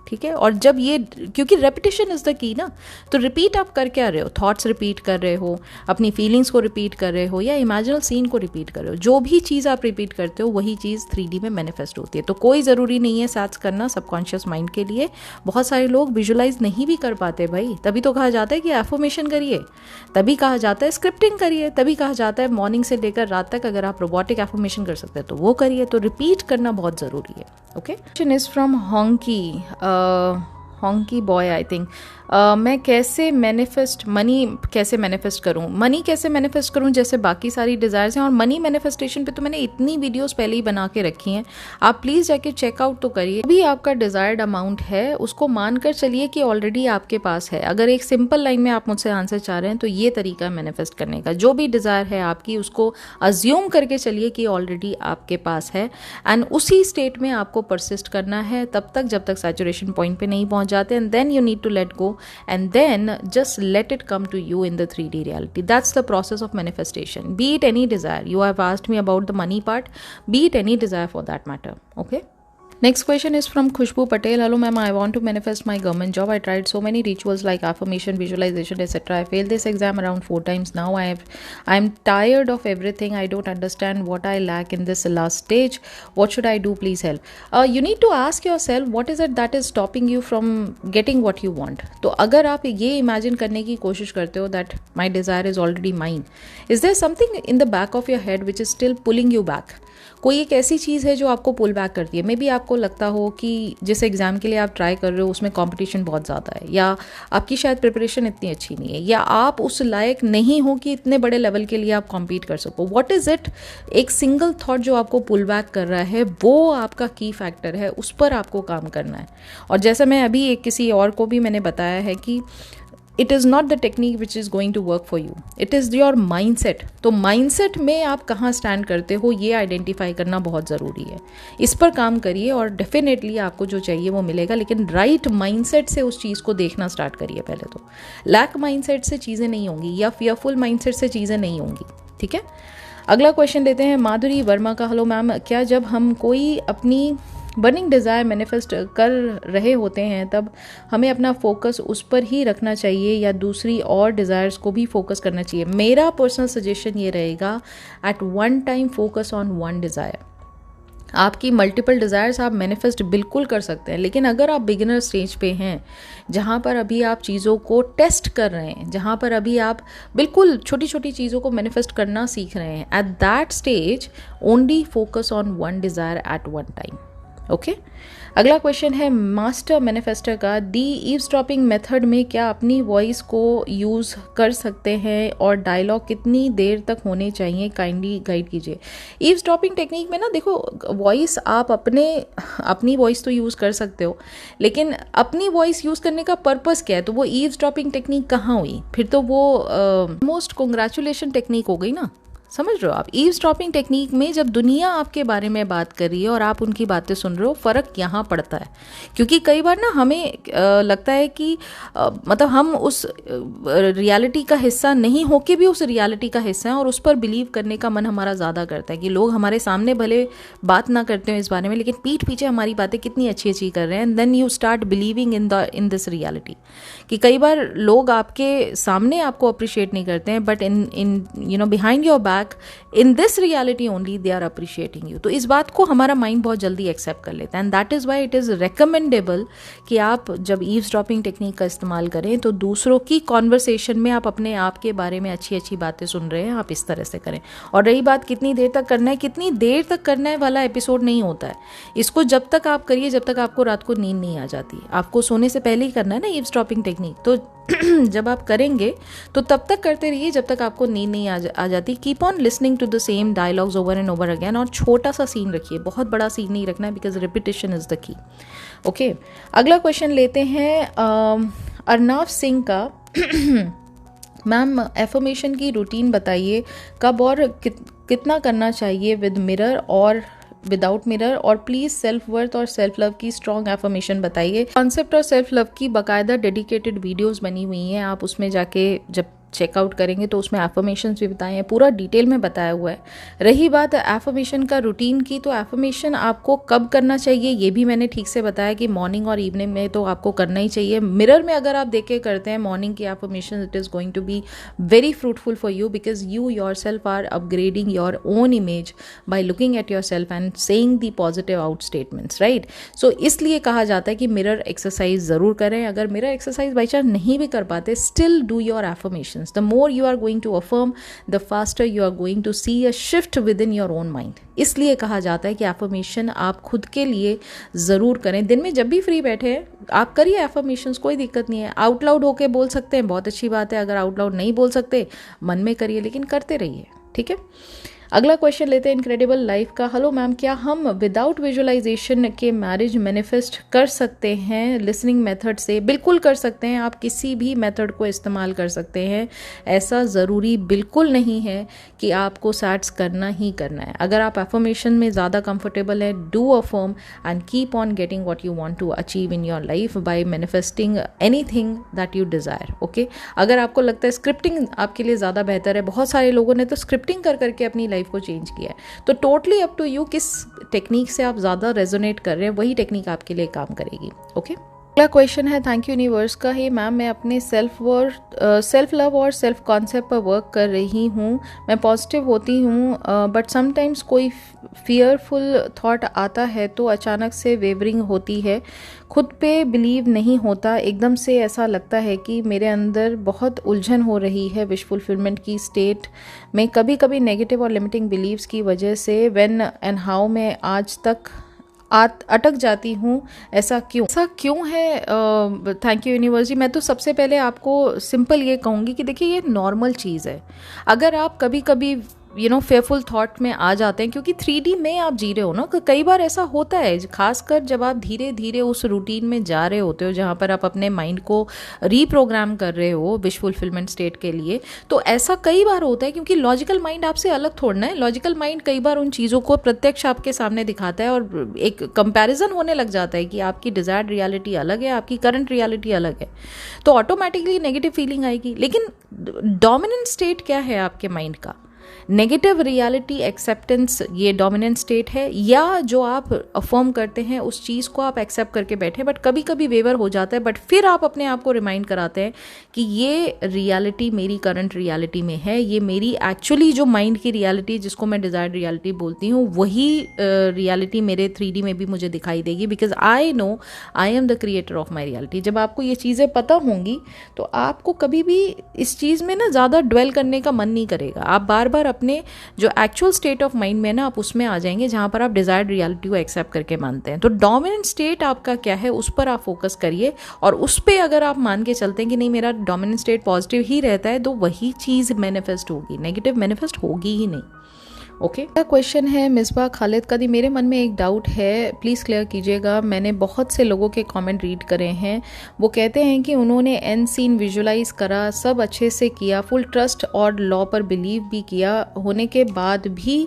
A: ठीक है. और जब ये, क्योंकि रेपिटेशन इज़ द की ना, तो रिपीट आप कर क्या रहे हो? थॉट्स रिपीट कर रहे हो, अपनी फीलिंग्स को रिपीट कर रहे हो, या इमेजिनल सीन को रिपीट कर रहे हो. जो भी चीज़ आप रिपीट करते हो वही चीज़ 3D में मैनिफेस्ट होती है. तो कोई ज़रूरी नहीं है सैट्स करना सबकॉन्शियस माइंड के लिए. बहुत सारे लोग विजुलाइज नहीं भी कर पाते भाई. तभी तो कहा जाता है कि एफर्मेशन करिए, तभी कहा जाता है स्क्रिप्टिंग करिए, तभी कहा जाता है मॉर्निंग से लेकर रात तक अगर आप रोबोटिक एफर्मेशन कर सकते हैं तो वो करिए. तो रिपीट करना बहुत ज़रूरी है. Okay. Question is from honky boy I think. मैं कैसे मनी कैसे मैनिफेस्ट करूं जैसे बाकी सारी डिज़ायर्स हैं. और मनी मैनिफेस्टेशन पे तो मैंने इतनी वीडियोस पहले ही बना के रखी हैं, आप प्लीज़ जाके चेकआउट तो करिए. अभी आपका डिज़ायर्ड अमाउंट है उसको मानकर चलिए कि ऑलरेडी आपके पास है. अगर एक सिंपल लाइन में आप मुझसे आंसर चाह रहे हैं तो ये तरीका है मैनिफेस्ट करने का. जो भी डिज़ायर है आपकी उसको अज्यूम करके चलिए कि ऑलरेडी आपके पास है, एंड उसी स्टेट में आपको परसिस्ट करना है तब तक जब तक सैचुरेशन पॉइंट पे नहीं पहुंच जाते. And then you need to let go and then just let it come to you in the 3D reality. That's the process of manifestation. Be it any desire. You have asked me about the money part. Be it any desire for that matter. Okay. Next question is from Khushbu Patel. Hello ma'am, I want to manifest my government job. I tried so many rituals like affirmation, visualization, etc. I failed this exam around 4 times now. I'm tired of everything. I don't understand what I lack in this last stage. What should I do? Please help. You need to ask yourself what is it that is stopping you from getting what you want. तो अगर आप ये imagine करने की कोशिश करते हो that my desire is already mine, is there something in the back of your head which is still pulling you back? कोई एक ऐसी चीज़ है जो आपको पुल बैक करती है. मे बी आपको लगता हो कि जिस एग्ज़ाम के लिए आप ट्राई कर रहे हो उसमें कंपटीशन बहुत ज़्यादा है, या आपकी शायद प्रिपरेशन इतनी अच्छी नहीं है, या आप उस लायक नहीं हो कि इतने बड़े लेवल के लिए आप कॉम्पीट कर सको. What is it? एक सिंगल थॉट जो आपको पुल बैक कर रहा है वो आपका की फैक्टर है, उस पर आपको काम करना है. और जैसा मैं अभी एक किसी और को भी मैंने बताया है कि it is not the technique which is going to work for you, it is your mind set. तो माइंड सेट में आप कहाँ स्टैंड करते हो ये आइडेंटिफाई करना बहुत ज़रूरी है. इस पर काम करिए और डेफिनेटली आपको जो चाहिए वो मिलेगा, लेकिन राइट माइंड सेट से उस चीज़ को देखना स्टार्ट करिए. पहले तो लैक माइंड सेट से चीज़ें नहीं होंगी, या फियरफुल माइंड सेट से चीज़ें नहीं होंगी. ठीक है. अगला क्वेश्चन लेते हैं माधुरी वर्मा का. हेलो मैम, क्या जब हम कोई अपनी बर्निंग डिज़ायर मैनिफेस्ट कर रहे होते हैं तब हमें अपना फोकस उस पर ही रखना चाहिए या दूसरी और डिज़ायर्स को भी फोकस करना चाहिए? मेरा पर्सनल सजेशन ये रहेगा, at one time focus on one desire. आपकी मल्टीपल डिज़ायर्स आप मैनिफेस्ट बिल्कुल कर सकते हैं, लेकिन अगर आप बिगिनर स्टेज पे हैं जहाँ पर अभी आप चीज़ों को टेस्ट कर रहे हैं, जहाँ पर अभी आप बिल्कुल छोटी छोटी चीज़ों को मैनिफेस्ट करना सीख रहे हैं, at that stage only focus on one desire at one time. Okay. अगला क्वेश्चन है मास्टर मैनिफेस्टर का. दी ईव्सड्रॉपिंग मेथड में क्या अपनी वॉइस को यूज़ कर सकते हैं और डायलॉग कितनी देर तक होने चाहिए? काइंडली गाइड कीजिए. ईव्सड्रॉपिंग टेक्निक में ना देखो, वॉइस आप अपनी वॉइस तो यूज़ कर सकते हो, लेकिन अपनी वॉइस यूज़ करने का पर्पस क्या है? तो वो ईव्सड्रॉपिंग टेक्निक कहाँ हुई? फिर तो वो मोस्ट कॉन्ग्रेचुलेशन टेक्निक हो गई ना. समझ रहे हो आप? ईव्सड्रॉपिंग टेक्निक में जब दुनिया आपके बारे में बात कर रही है और आप उनकी बातें सुन रहे हो, फ़र्क यहाँ पड़ता है. क्योंकि कई बार ना हमें लगता है कि मतलब हम उस रियलिटी का हिस्सा नहीं होके भी उस रियलिटी का हिस्सा है, और उस पर बिलीव करने का मन हमारा ज़्यादा करता है कि लोग हमारे सामने भले बात ना करते हो इस बारे में, लेकिन पीठ पीछे हमारी बातें कितनी अच्छी अच्छी कर रहे हैं. And then you start believing in this reality. कि कई बार लोग आपके सामने आपको अप्रिशिएट नहीं करते हैं, but in you know behind your back in this reality only they are appreciating you. तो इस बात को हमारा माइंड बहुत जल्दी एक्सेप्ट कर लेता है, and that is why it is recommendable कि आप जब ईव्सड्रॉपिंग टेक्निक का इस्तेमाल करें तो दूसरों की कॉन्वर्सेशन में आप अपने आप के बारे में अच्छी अच्छी बातें सुन रहे हैं, आप इस तरह से करें. और रही बात कितनी देर तक करना है, कितनी देर तक करना है वाला एपिसोड नहीं होता है. इसको जब तक आप करिए जब तक आपको रात को नींद नहीं आ जाती. आपको सोने से पहले ही करना है ना ईव्सड्रॉपिंग टेक्निक. तो जब आप करेंगे तो तब तक करते रहिए जब तक आपको नींद नहीं आ जाती. Keep on listening to the same dialogues over and over again. और छोटा सा सीन रखिए, बहुत बड़ा सीन नहीं रखना है, because repetition is the key. Okay. अगला क्वेश्चन लेते हैं अर्नव सिंह का. मैम, एफर्मेशन की रूटीन बताइए, कब और कितना करना चाहिए विद मिरर और विदाउट मिरर, और प्लीज़ सेल्फ वर्थ और सेल्फ लव की स्ट्रॉन्ग एफर्मेशन बताइए। कॉन्सेप्ट और सेल्फ लव की बाकायदा डेडिकेटेड वीडियोस बनी हुई हैं, आप उसमें जाके जब चेकआउट करेंगे तो उसमें एफर्मेशंस भी बताए हैं, पूरा डिटेल में बताया हुआ है। रही बात एफर्मेशन का रूटीन की, तो एफर्मेशन आपको कब करना चाहिए ये भी मैंने ठीक से बताया कि मॉर्निंग और इवनिंग में तो आपको करना ही चाहिए। मिरर में अगर आप देख के करते हैं मॉर्निंग की affirmation, it is going to be very fruitful for you, because you yourself are upgrading your own image by looking at yourself and saying the positive out statements, right. So इसलिए कहा जाता है कि mirror exercise ज़रूर करें। अगर mirror exercise by chance नहीं भी कर पाते, still do your affirmation. The more you are going to affirm, the faster you are going to see a shift within your own mind. इसलिए कहा जाता है कि एफर्मेशन आप खुद के लिए ज़रूर करें। दिन में जब भी फ्री बैठे हैं आप करिए एफर्मेशंस, कोई दिक्कत नहीं है। आउट लाउड होके बोल सकते हैं, बहुत अच्छी बात है। अगर आउट लाउड नहीं बोल सकते, मन में करिए, लेकिन करते रहिए, ठीक है। अगला क्वेश्चन लेते हैं इनक्रेडिबल लाइफ का। हेलो मैम, क्या हम विदाउट विजुअलाइजेशन के मैरिज मैनिफेस्ट कर सकते हैं लिसनिंग मेथड से? बिल्कुल कर सकते हैं, आप किसी भी मेथड को इस्तेमाल कर सकते हैं। ऐसा ज़रूरी बिल्कुल नहीं है कि आपको सैट्स करना ही करना है। अगर आप एफर्मेशन में ज़्यादा कंफर्टेबल है, do affirm and keep on getting what you want to achieve in your life by manifesting anything that you desire, okay. अगर आपको लगता है स्क्रिप्टिंग आपके लिए ज़्यादा बेहतर है, बहुत सारे लोगों ने तो स्क्रिप्टिंग कर करके अपनी लाइफ को चेंज किया है, तो टोटली अप टू यू किस टेक्निक से आप ज़्यादा रेजोनेट कर रहे हैं, वही टेक्निक आपके लिए काम करेगी, ओके। अगला क्वेश्चन है थैंक यू यूनिवर्स का। हे मैम, मैं अपने सेल्फ लव और सेल्फ कॉन्सेप्ट पर वर्क कर रही हूँ। मैं पॉजिटिव होती हूँ, बट समटाइम्स कोई फियरफुल थॉट आता है तो अचानक से वेवरिंग होती है, खुद पे बिलीव नहीं होता, एकदम से ऐसा लगता है कि मेरे अंदर बहुत उलझन हो रही है विश फुलफिलमेंट की स्टेट में। कभी कभी नेगेटिव और लिमिटिंग बिलीव्स की वजह से व्हेन एंड हाउ मैं आज तक अटक जाती हूँ। ऐसा क्यों है? थैंक यू यूनिवर्स जी। मैं तो सबसे पहले आपको सिंपल ये कहूँगी कि देखिए, ये नॉर्मल चीज़ है। अगर आप कभी कभी फेयरफुल थॉट में आ जाते हैं, क्योंकि 3D में आप जी रहे हो ना, कई बार ऐसा होता है, खासकर जब आप धीरे धीरे उस रूटीन में जा रहे होते हो जहाँ पर आप अपने माइंड को रीप्रोग्राम कर रहे हो विश फुलफिलमेंट स्टेट के लिए। तो ऐसा कई बार होता है, क्योंकि लॉजिकल माइंड आपसे अलग थोड़ना है। लॉजिकल माइंड कई बार उन चीज़ों को प्रत्यक्ष आपके सामने दिखाता है और एक कंपैरिजन होने लग जाता है कि आपकी डिजायर्ड रियलिटी अलग है, आपकी करंट रियलिटी अलग है, तो ऑटोमेटिकली नेगेटिव फीलिंग आएगी। लेकिन डोमिनेंट स्टेट क्या है आपके माइंड का? नेगेटिव रियलिटी एक्सेप्टेंस, ये डोमिनेंट स्टेट है, या जो आप अफर्म करते हैं उस चीज़ को आप एक्सेप्ट करके बैठे, बट कभी कभी वेवर हो जाता है, बट फिर आप अपने आप को रिमाइंड कराते हैं कि ये रियलिटी मेरी करंट रियलिटी में है, ये मेरी एक्चुअली जो माइंड की रियलिटी जिसको मैं डिजायर्ड रियलिटी बोलती हूँ, वही रियलिटी मेरे 3D में भी मुझे दिखाई देगी, because I know I am the creator of my reality. जब आपको ये चीज़ें पता होंगी तो आपको कभी भी इस चीज़ में ना ज़्यादा ड्वेल करने का मन नहीं करेगा। आप बार बार अपने जो एक्चुअल स्टेट ऑफ माइंड में ना, आप उसमें आ जाएंगे जहां पर आप डिजायर्ड रियलिटी को एक्सेप्ट करके मानते हैं। तो डोमिनेंट स्टेट आपका क्या है, उस पर आप फोकस करिए, और उस पर अगर आप मान के चलते हैं कि नहीं मेरा डोमिनेंट स्टेट पॉजिटिव ही रहता है, तो वही चीज़ मैनिफेस्ट होगी, नेगेटिव मैनिफेस्ट होगी ही नहीं, ओके। क्वेश्चन है मिसबा खालिद का। दी मेरे मन में एक डाउट है, प्लीज़ क्लियर कीजिएगा। मैंने बहुत से लोगों के कमेंट रीड करे हैं, वो कहते हैं कि उन्होंने एंड सीन विजुलाइज करा, सब अच्छे से किया, फुल ट्रस्ट और लॉ पर बिलीव भी किया, होने के बाद भी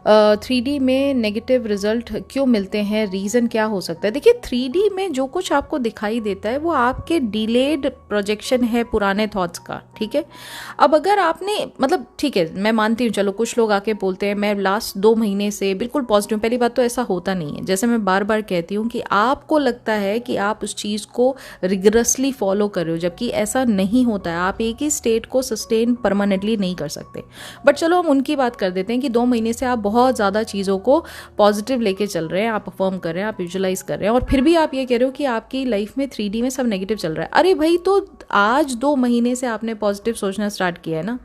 A: 3D में नेगेटिव रिजल्ट क्यों मिलते हैं, रीज़न क्या हो सकता है? देखिए, 3D में जो कुछ आपको दिखाई देता है वो आपके डिलेड प्रोजेक्शन है पुराने थॉट्स का, ठीक है। अब अगर आपने मतलब, ठीक है, मैं मानती हूँ, चलो कुछ लोग आके बोलते हैं मैं लास्ट 2 महीने से बिल्कुल पॉजिटिव। पहली बात तो ऐसा होता नहीं है, जैसे मैं बार बार कहती हूँ कि आपको लगता है कि आप उस चीज़ को रिगरसली फॉलो कर रहे हो, जबकि ऐसा नहीं होता है। आप एक ही स्टेट को सस्टेन परमानेंटली नहीं कर सकते। बट चलो हम उनकी बात कर देते हैं कि 2 महीने से आप बहुत ज़्यादा चीज़ों को पॉजिटिव लेके चल रहे हैं, आप अफर्म कर रहे हैं, आप विजुलाइज कर रहे हैं, और फिर भी आप ये कह रहे हो कि आपकी लाइफ में 3D में सब नेगेटिव चल रहा है। अरे भाई, तो आज 2 महीने से आपने पॉजिटिव सोचना स्टार्ट किया है ना,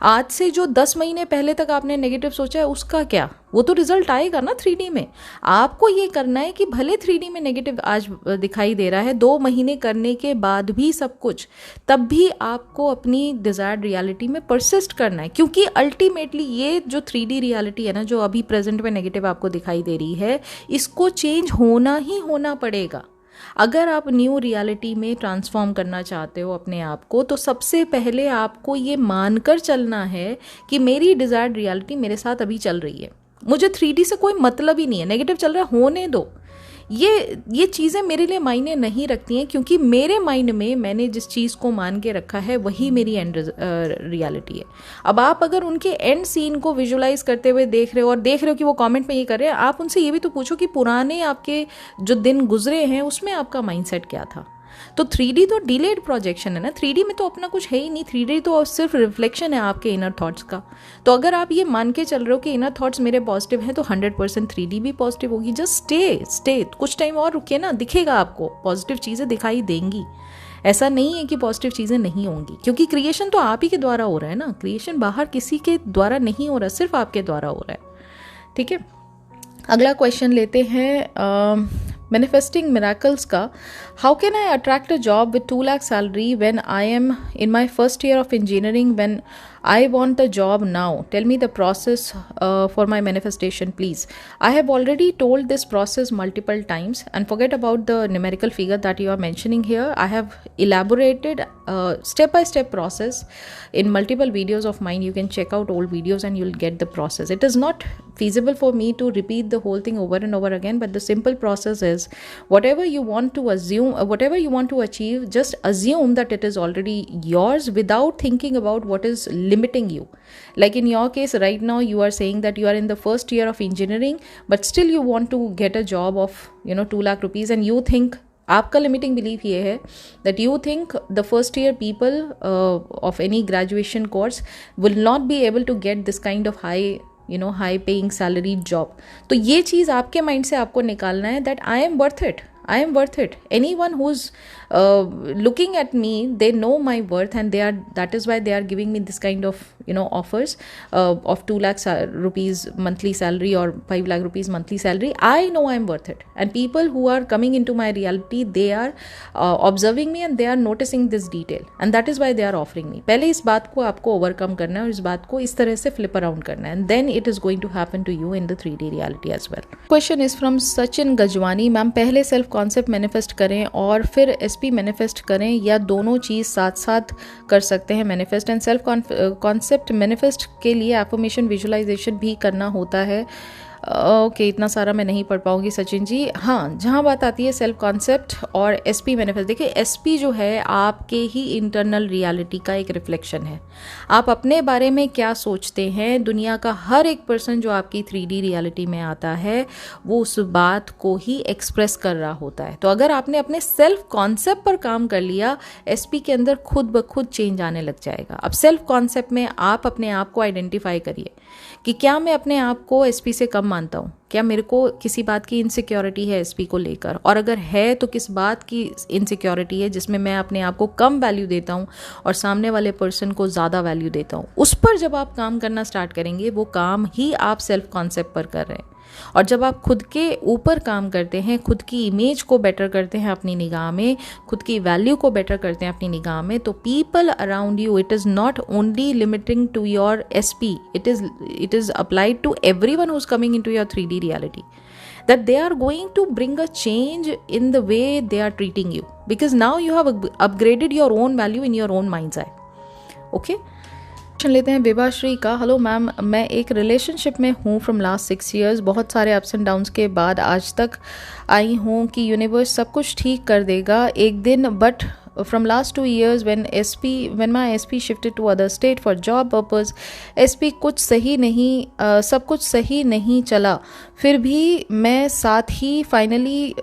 A: आज से जो 10 महीने पहले तक आपने नेगेटिव सोचा है उसका क्या? वो तो रिजल्ट आएगा ना 3D में। आपको ये करना है कि भले 3D में नेगेटिव आज दिखाई दे रहा है, 2 महीने करने के बाद भी सब कुछ, तब भी आपको अपनी डिजायर्ड रियलिटी में परसिस्ट करना है, क्योंकि अल्टीमेटली ये जो 3D रियलिटी है ना, जो अभी प्रेजेंट में नेगेटिव आपको दिखाई दे रही है, इसको चेंज होना ही होना पड़ेगा। अगर आप न्यू रियलिटी में ट्रांसफॉर्म करना चाहते हो अपने आप को, तो सबसे पहले आपको ये मानकर चलना है कि मेरी डिजायर्ड रियलिटी मेरे साथ अभी चल रही है, मुझे 3D से कोई मतलब ही नहीं है, नेगेटिव चल रहा है होने दो। ये चीज़ें मेरे लिए मायने नहीं रखती हैं, क्योंकि मेरे माइंड में मैंने जिस चीज़ को मान के रखा है वही मेरी एंड रियलिटी है। अब आप अगर उनके एंड सीन को विजुलाइज करते हुए देख रहे हो और देख रहे हो कि वो कमेंट में ये कर रहे हैं, आप उनसे ये भी तो पूछो कि पुराने आपके जो दिन गुजरे हैं उसमें आपका माइंडसेट क्या था। तो 3D तो डिलेड प्रोजेक्शन है ना, 3D में तो अपना कुछ है ही नहीं, 3D तो सिर्फ रिफ्लेक्शन है आपके इनर थॉट्स का। तो अगर आप ये मान के चल रहे हो कि इनर थॉट्स मेरे पॉजिटिव हैं तो 100% 3D भी पॉजिटिव होगी। जस्ट स्टे कुछ टाइम और रुकिए ना, दिखेगा आपको, पॉजिटिव चीज़ें दिखाई देंगी। ऐसा नहीं है कि पॉजिटिव चीज़ें नहीं होंगी, क्योंकि क्रिएशन तो आप ही के द्वारा हो रहा है ना, क्रिएशन बाहर किसी के द्वारा नहीं हो रहा, सिर्फ आपके द्वारा हो रहा है। ठीक है, अगला क्वेश्चन लेते हैं मैनिफेस्टिंग मिराकल्स का। How can I attract a job with 2 lakh salary when I am in my first year of engineering when I want a job now? Tell me the process for my manifestation, please. I have already told this process multiple times, and forget about the numerical figure that you are mentioning here. I have elaborated step-by-step process in multiple videos of mine. You can check out old videos and you'll get the process. It is not feasible for me to repeat the whole thing over and over again, but the simple process is whatever you want to assume, whatever you want to achieve, just assume that it is already yours without thinking about what is limiting you. Like in your case right now, you are saying that you are in the first year of engineering, but still you want to get a job of 2 lakh rupees, and you think, आपका limiting belief ये है that you think the first year people of any graduation course will not be able to get this kind of high paying salary job. तो ये चीज़ आपके mind से आपको निकालना है that I am worth it. I am worth it. Anyone who's looking at me, they know my worth, and that is why they are giving me this kind of offers of 2 lakh rupees monthly salary or 5 lakh rupees monthly salary. I know I am worth it, and people who are coming into my reality, they are observing me and they are noticing this detail, and that is why they are offering me. पहले इस बात को आपको overcome करना है और इस बात को इस तरह से flip around करना है, and then it is going to happen to you in the 3D reality as well. Question is from Sachin Gajwani. Ma'am, पहले सेल्फ कॉन्सेप्ट मैनिफेस्ट करें और फिर एसपी मैनिफेस्ट करें, या दोनों चीज़ साथ साथ कर सकते हैं manifest? And self concept manifest के लिए एफर्मेशन विजुअलाइजेशन भी करना होता है? ओके, इतना सारा मैं नहीं पढ़ पाऊंगी सचिन जी। हाँ, जहाँ बात आती है सेल्फ कॉन्सेप्ट और एसपी मैनिफेस्ट, देखिए एसपी जो है आपके ही इंटरनल रियलिटी का एक रिफ्लेक्शन है। आप अपने बारे में क्या सोचते हैं, दुनिया का हर एक पर्सन जो आपकी 3D रियलिटी में आता है वो उस बात को ही एक्सप्रेस कर रहा होता है। तो अगर आपने अपने सेल्फ कॉन्सेप्ट पर काम कर लिया, एसपी के अंदर खुद ब खुद चेंज आने लग जाएगा। अब सेल्फ कॉन्सेप्ट में आप अपने आप को आइडेंटिफाई करिए कि क्या मैं अपने आप को एसपी से कम मानता हूँ, क्या मेरे को किसी बात की इनसिक्योरिटी है एसपी को लेकर, और अगर है तो किस बात की इनसिक्योरिटी है जिसमें मैं अपने आप को कम वैल्यू देता हूँ और सामने वाले पर्सन को ज़्यादा वैल्यू देता हूँ। उस पर जब आप काम करना स्टार्ट करेंगे, वो काम ही आप सेल्फ कॉन्सेप्ट पर कर रहे हैं। और जब आप खुद के ऊपर काम करते हैं, खुद की इमेज को बेटर करते हैं अपनी निगाह में, खुद की वैल्यू को बेटर करते हैं अपनी निगाह में, तो people around you, it is not only limiting to your SP, it is applied to everyone who is coming into your 3D reality, that they are going to bring a change in the way they are treating you, because now you have upgraded your own value in your own mind's eye. Okay? लेते हैं विभाश्री का। Hello ma'am, मैं एक relationship में हूँ from last 6 years। बहुत सारे ups and downs के बाद आज तक आई हूँ कि यूनिवर्स सब कुछ ठीक कर देगा एक दिन, but from last 2 years when my SP shifted to other state for job purpose, SP कुछ सही नहीं, सब कुछ सही नहीं चला। फिर भी मैं साथ ही finally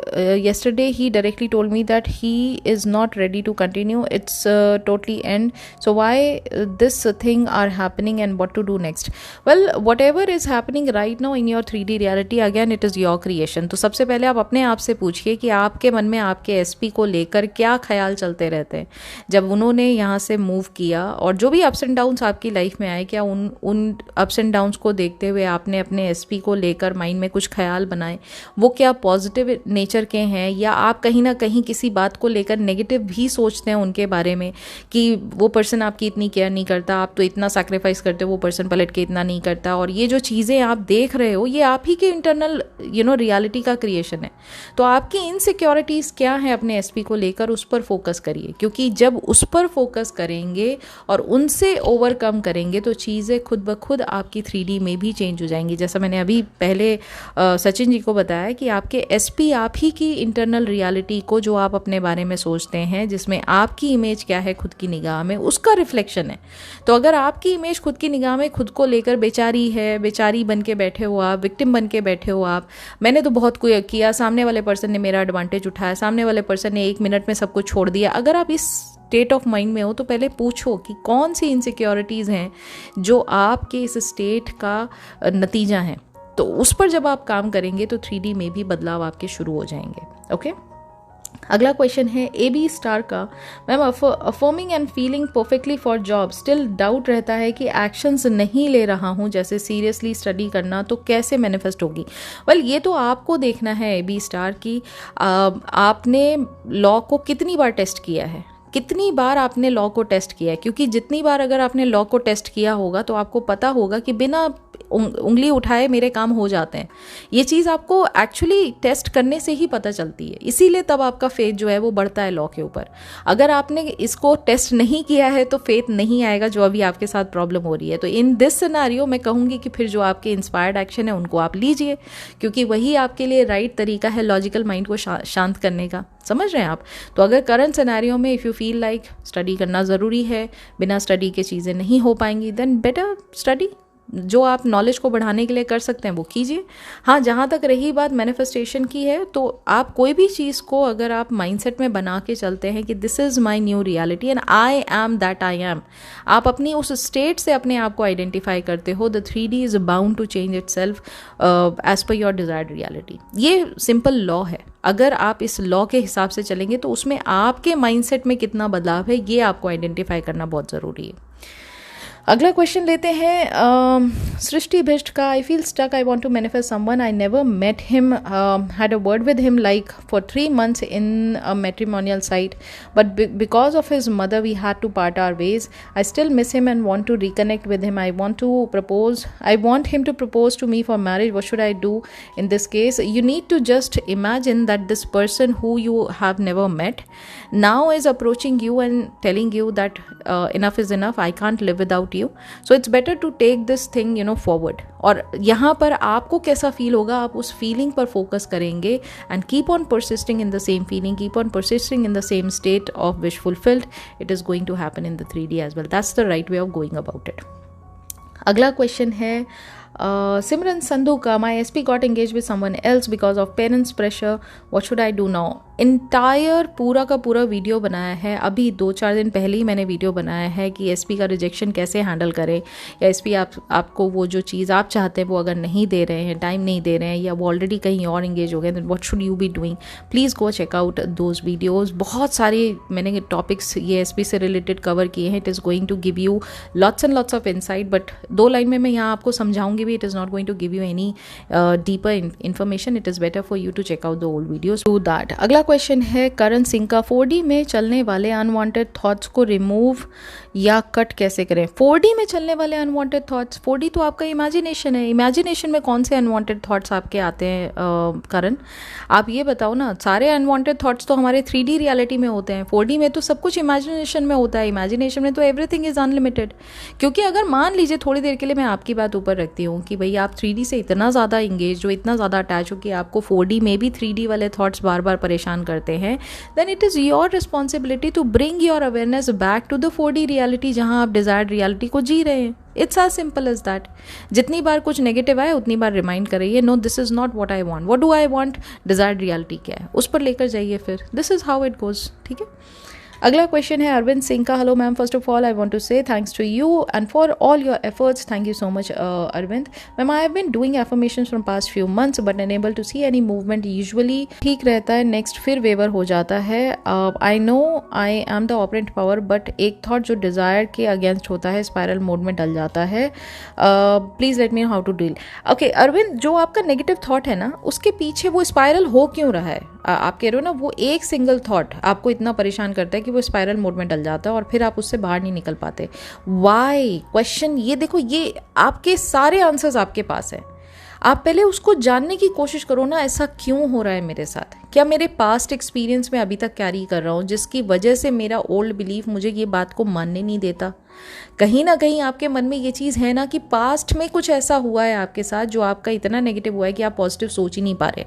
A: yesterday he directly told me that he is not ready to continue, it's totally end. So why this thing are happening and what to do next? Well, whatever is happening right now in your 3D reality, again it is your creation. तो सबसे पहले आप अपने आप से पूछिए कि आपके मन में आपके SP को लेकर क्या ख्याल चलते रहते हैं जब उन्होंने यहाँ से मूव किया, और जो भी अप्स एंड डाउन्स आपकी लाइफ में आए, क्या उन अप्स एंड डाउन्स को देखते हुए आपने अपने एसपी को लेकर माइंड में कुछ ख्याल बनाए? वो क्या पॉजिटिव नेचर के हैं, या आप कहीं ना कहीं किसी बात को लेकर नेगेटिव भी सोचते हैं उनके बारे में कि वो पर्सन आपकी इतनी केयर नहीं करता, आप तो इतना सैक्रिफाइस करते हो, वो पर्सन पलट के इतना नहीं करता। और ये जो चीज़ें आप देख रहे हो, ये आप ही के इंटरनल रियलिटी का क्रिएशन है। तो आपकी इनसिक्योरिटीज़ क्या है अपने एसपी को लेकर, उस पर फोकस करिए। करिए, क्योंकि जब उस पर फोकस करेंगे और उनसे ओवरकम करेंगे तो चीज़ें खुद ब खुद आपकी 3D में भी चेंज हो जाएंगी। जैसा मैंने अभी पहले सचिन जी को बताया कि आपके SP आप ही की इंटरनल रियलिटी को, जो आप अपने बारे में सोचते हैं, जिसमें आपकी इमेज क्या है खुद की निगाह में, उसका रिफ्लेक्शन है। तो अगर आपकी इमेज खुद की निगाह में खुद को लेकर बेचारी है, बेचारी बन के बैठे हो आप, विक्टिम बन के बैठे हो आप, मैंने तो बहुत कुछ किया, सामने वाले पर्सन ने मेरा एडवांटेज उठाया, सामने वाले पर्सन ने 1 मिनट में सब कुछ छोड़ दिया, अगर आप इस स्टेट ऑफ माइंड में हो तो पहले पूछो कि कौन सी इनसिक्योरिटीज़ हैं जो आपके इस स्टेट का नतीजा है। तो उस पर जब आप काम करेंगे तो 3D में भी बदलाव आपके शुरू हो जाएंगे। ओके, अगला क्वेश्चन है AB स्टार का, ma'am affirming and feeling perfectly for job, still doubt रहता है कि एक्शंस नहीं ले रहा हूँ, जैसे सीरियसली स्टडी करना, तो कैसे मैनिफेस्ट होगी? वेल, ये तो आपको देखना है AB स्टार की आपने लॉ को कितनी बार टेस्ट किया है, कितनी बार आपने लॉ को टेस्ट किया है। क्योंकि जितनी बार अगर आपने लॉ को टेस्ट किया होगा तो आपको पता होगा कि बिना उंगली उठाए मेरे काम हो जाते हैं। ये चीज़ आपको एक्चुअली टेस्ट करने से ही पता चलती है, इसीलिए तब आपका फेथ जो है वो बढ़ता है लॉ के ऊपर। अगर आपने इसको टेस्ट नहीं किया है तो फेथ नहीं आएगा, जो अभी आपके साथ प्रॉब्लम हो रही है। तो इन दिस सिनेरियो मैं कहूँगी कि फिर जो आपके इंस्पायर्ड एक्शन है उनको आप लीजिए, क्योंकि वही आपके लिए राइट तरीका है लॉजिकल माइंड को शांत करने का। समझ रहे हैं आप? तो अगर करंट सिनेरियो में if you feel like study करना ज़रूरी है, बिना स्टडी के चीज़ें नहीं हो पाएंगी, देन बेटर स्टडी। जो आप नॉलेज को बढ़ाने के लिए कर सकते हैं वो कीजिए। हाँ, जहाँ तक रही बात मैनिफेस्टेशन की है, तो आप कोई भी चीज़ को अगर आप माइंडसेट में बना के चलते हैं कि this is my new reality and I am that I M, आप अपनी उस स्टेट से अपने आप को आइडेंटिफाई करते हो, the 3D is bound to change itself as per your desired reality. ये सिंपल लॉ है। अगर आप इस लॉ के हिसाब से चलेंगे तो उसमें आपके माइंडसेट में कितना बदलाव है ये आपको आइडेंटिफाई करना बहुत ज़रूरी है। अगला क्वेश्चन लेते हैं सृष्टि भिष्ट का, I feel stuck, I want to manifest someone, I never met him, had a word with him like for 3 months in a matrimonial site, but because of his mother we had to part our ways, I still miss him and want to reconnect with him, I want him to propose to me for marriage, what should I do in this case? You need to just imagine that this person who you have never met now is approaching you and telling you that enough is enough, I can't live without you, so it's better to take this thing forward। और यहाँ पर आपको कैसा feel होगा, आप उस feeling पर focus करेंगे and keep on persisting in the same feeling, keep on persisting in the same state of wish fulfilled, it is going to happen in the 3D as well। That's the right way of going about it। अगला question है सिमरन संधू का, माई SP got engage with someone else because of parents pressure, what should I do now? Entire पूरा का पूरा video बनाया है, अभी 2-4 दिन पहले ही मैंने वीडियो बनाया है कि SP का रिजेक्शन कैसे हैंडल करें, या SP आपको वो जो चीज़ आप चाहते हैं वो अगर नहीं दे रहे हैं, टाइम नहीं दे रहे हैं, या वो ऑलरेडी कहीं और एंगेज हो गए, then what should you be doing? Please go check out those videos. बहुत सारे मैंने टॉपिक्स ये SP से रिलेटेड कवर किए हैं। It is going to give you lots and lots of insight, but 2 line में मैं यहाँ आपको समझाऊंगी भी, it is not going to give you any deeper information. It is better for you to check out the old videos to that. अगला question है करण सिंह का, 4D में चलने वाले अनवांटेड थॉट्स को रिमूव या कट कैसे करें? 4D में चलने वाले अनवांटेड थॉट्स, 4D तो आपका इमेजिनेशन है, इमेजिनेशन में कौन से अनवांटेड थॉट्स आपके आते हैं करण? आप ये बताओ ना, सारे अनवांटेड थॉट्स तो हमारे 3D रियलिटी में होते हैं, 4D में तो सब कुछ इमेजिनेशन में होता है। इमेजिनेशन में तो एवरीथिंग इज अनलिमिटेड। क्योंकि अगर मान लीजिए थोड़ी देर के लिए मैं आपकी बात ऊपर रखती हूँ कि भाई आप 3D से इतना ज़्यादा इंगेज हो, इतना ज़्यादा अटैच हो कि आपको 4D में भी 3D वाले थॉट्स बार बार परेशान करते हैं, then it is your responsibility to bring your awareness back to the 4D reality जहां आप desired reality को जी रहे हैं। It's as simple as that। जितनी बार कुछ नेगेटिव आए उतनी बार रिमाइंड करिए, no this is not what I want, what do I want, desired reality क्या है, उस पर लेकर जाइए फिर। This is how it goes. ठीक है। अगला क्वेश्चन है अरविंद सिंह का, hello ma'am, first of all I want to say thanks to you and for all your efforts. Thank you so much Arvind. Ma'am, I have been doing affirmations from past few months but unable to see any movement. Usually ठीक रहता है, next फिर waver हो जाता है। I know I am the operant power, but एक thought जो desire के अगेंस्ट होता है स्पायरल मोड में डल जाता है। Please let me know how to deal. Okay Arvind, जो आपका नेगेटिव थॉट है ना, उसके पीछे वो स्पायरल हो क्यों रहा है? आप कह रहे हो ना, वो एक सिंगल थॉट आपको इतना परेशान करता है कि वो स्पाइरल मोड में डल जाता है और फिर आप उससे बाहर नहीं निकल पाते। वाई? क्वेश्चन ये देखो, ये आपके सारे आंसर्स आपके पास है। आप पहले उसको जानने की कोशिश करो ना, ऐसा क्यों हो रहा है मेरे साथ, क्या मेरे पास्ट एक्सपीरियंस में अभी तक कैरी कर रहा हूँ जिसकी वजह से मेरा ओल्ड बिलीफ मुझे ये बात को मानने नहीं देता। कहीं ना कहीं आपके मन में ये चीज़ है ना कि पास्ट में कुछ ऐसा हुआ है आपके साथ जो आपका इतना नेगेटिव हुआ है कि आप पॉजिटिव सोच ही नहीं पा रहे।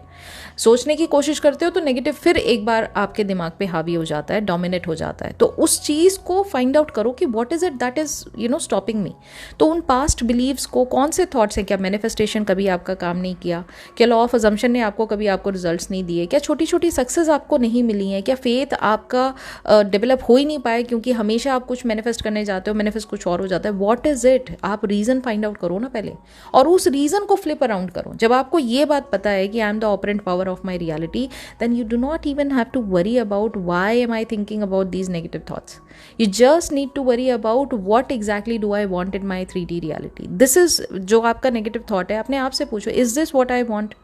A: सोचने की कोशिश करते हो तो नेगेटिव फिर एक बार आपके दिमाग पे हावी हो जाता है, डोमिनेट हो जाता है। तो उस चीज़ को फाइंड आउट करो कि what is it that is stopping me. तो उन पास्ट बिलीव्स को, कौन से थॉट्स हैं, क्या मैनिफेस्टेशन कभी आपका काम नहीं किया, क्या लॉ ऑफ अजम्पशन ने आपको कभी आपको रिजल्ट्स नहीं दिए, क्या छोटी छोटी सक्सेस आपको नहीं मिली हैं, क्या फेथ आपका डेवलप हो ही नहीं पाया क्योंकि हमेशा आप कुछ मैनिफेस्ट करने जाते हो, मैनिफेस्ट कुछ और हो जाता है। व्हाट इज इट, आप रीजन फाइंड आउट करो ना पहले, और उस रीजन को फ्लिप अराउंड करो। जब आपको ये बात पता है कि I am the operant power of my reality, then you do not even have to worry about why am I thinking about these negative thoughts. You just need to worry about what exactly do I want in my 3D reality. This is जो आपका negative thought है, अपने आप से पूछो, is this what I want?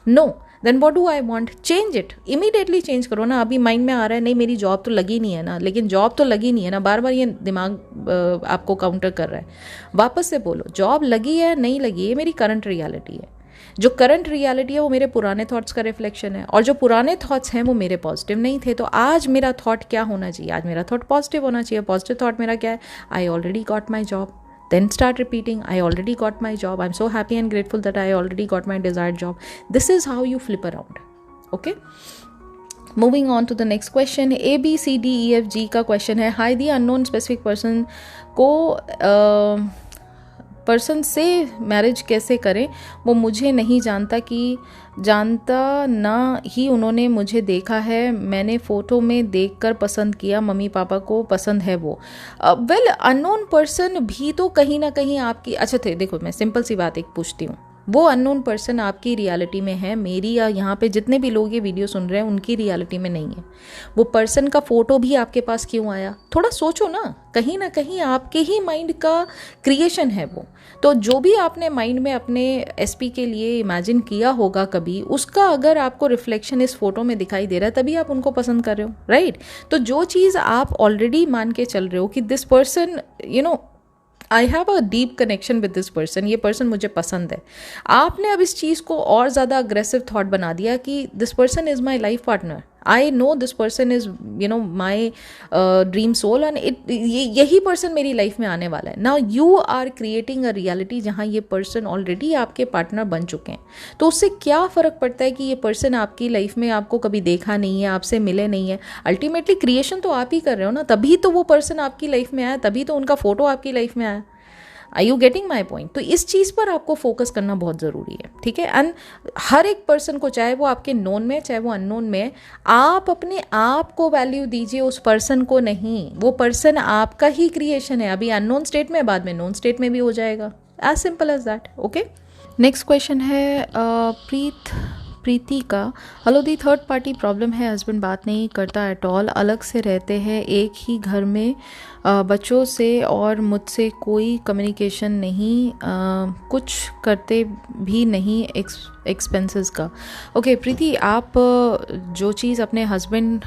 A: No, then what do I want? Change it, immediately change करो ना। अभी माइंड में आ रहा है नहीं मेरी जॉब तो लगी नहीं है ना, लेकिन जॉब तो लगी नहीं है ना, बार बार ये दिमाग आपको काउंटर कर रहा है। वापस से बोलो, जॉब लगी है नहीं लगी, ये मेरी करंट रियलिटी है। जो करंट रियलिटी है वो मेरे पुराने थॉट्स का रिफ्लेक्शन है, और जो पुराने थॉट्स हैं वो मेरे पॉजिटिव नहीं थे। तो आज मेरा थॉट क्या होना चाहिए? आज मेरा थॉट पॉजिटिव होना चाहिए। पॉजिटिव थॉट मेरा क्या है? I already got my job. Then start repeating, I already got my job. I'm so happy and grateful that I already got my desired job. This is how you flip around. Okay? Moving on to the next question. A, B, C, D, E, F, G का question है. Hi, the unknown specific person को person से marriage कैसे करें? वो मुझे नहीं जानता ना ही उन्होंने मुझे देखा है, मैंने फ़ोटो में देखकर पसंद किया, मम्मी पापा को पसंद है वो। वेल, अननोन पर्सन भी तो कहीं ना कहीं आपकी, अच्छा थे देखो, मैं सिंपल सी बात एक पूछती हूँ, वो अननोन पर्सन आपकी रियलिटी में है, मेरी या यहाँ पे जितने भी लोग ये वीडियो सुन रहे हैं उनकी रियलिटी में नहीं है। वो पर्सन का फ़ोटो भी आपके पास क्यों आया? थोड़ा सोचो ना कहीं आपके ही माइंड का क्रिएशन है वो। तो जो भी आपने माइंड में अपने एसपी के लिए इमेजिन किया होगा कभी, उसका अगर आपको रिफ्लेक्शन इस फोटो में दिखाई दे रहा है तभी आप उनको पसंद कर रहे हो, राइट? तो जो चीज़ आप ऑलरेडी मान के चल रहे हो कि this person I have a deep connection with this person, ये पर्सन मुझे पसंद है, आपने अब इस चीज़ को और ज़्यादा अग्रेसिव थॉट बना दिया कि this person is my life partner, I know this person is my dream soul, and यही पर्सन मेरी लाइफ में आने वाला है। Now you are creating a reality जहाँ ये पर्सन ऑलरेडी आपके पार्टनर बन चुके हैं। तो उससे क्या फ़र्क पड़ता है कि ये पर्सन आपकी लाइफ में आपको कभी देखा नहीं है, आपसे मिले नहीं है? अल्टीमेटली क्रिएशन तो आप ही कर रहे हो ना, तभी तो वो पर्सन आपकी लाइफ में आया, तभी तो उनका फ़ोटो आपकी लाइफ में आया। Are you getting my point? तो इस चीज़ पर आपको फोकस करना बहुत ज़रूरी है, ठीक है? एंड हर एक पर्सन को, चाहे वो आपके नोन में चाहे वो अननोन में, आप अपने आप को वैल्यू दीजिए, उस पर्सन को नहीं। वो पर्सन आपका ही क्रिएशन है, अभी अननोन स्टेट में, बाद में नोन स्टेट में भी हो जाएगा, as simple as that. Okay, next question है प्रीति का। हेलो दी, थर्ड पार्टी प्रॉब्लम है, हस्बैंड बात नहीं करता एट ऑल, अलग से रहते हैं एक ही घर में, बच्चों से और मुझसे कोई कम्युनिकेशन नहीं, कुछ करते भी नहीं एक्सपेंसेस का। ओके प्रीति, आप जो चीज़ अपने हस्बैंड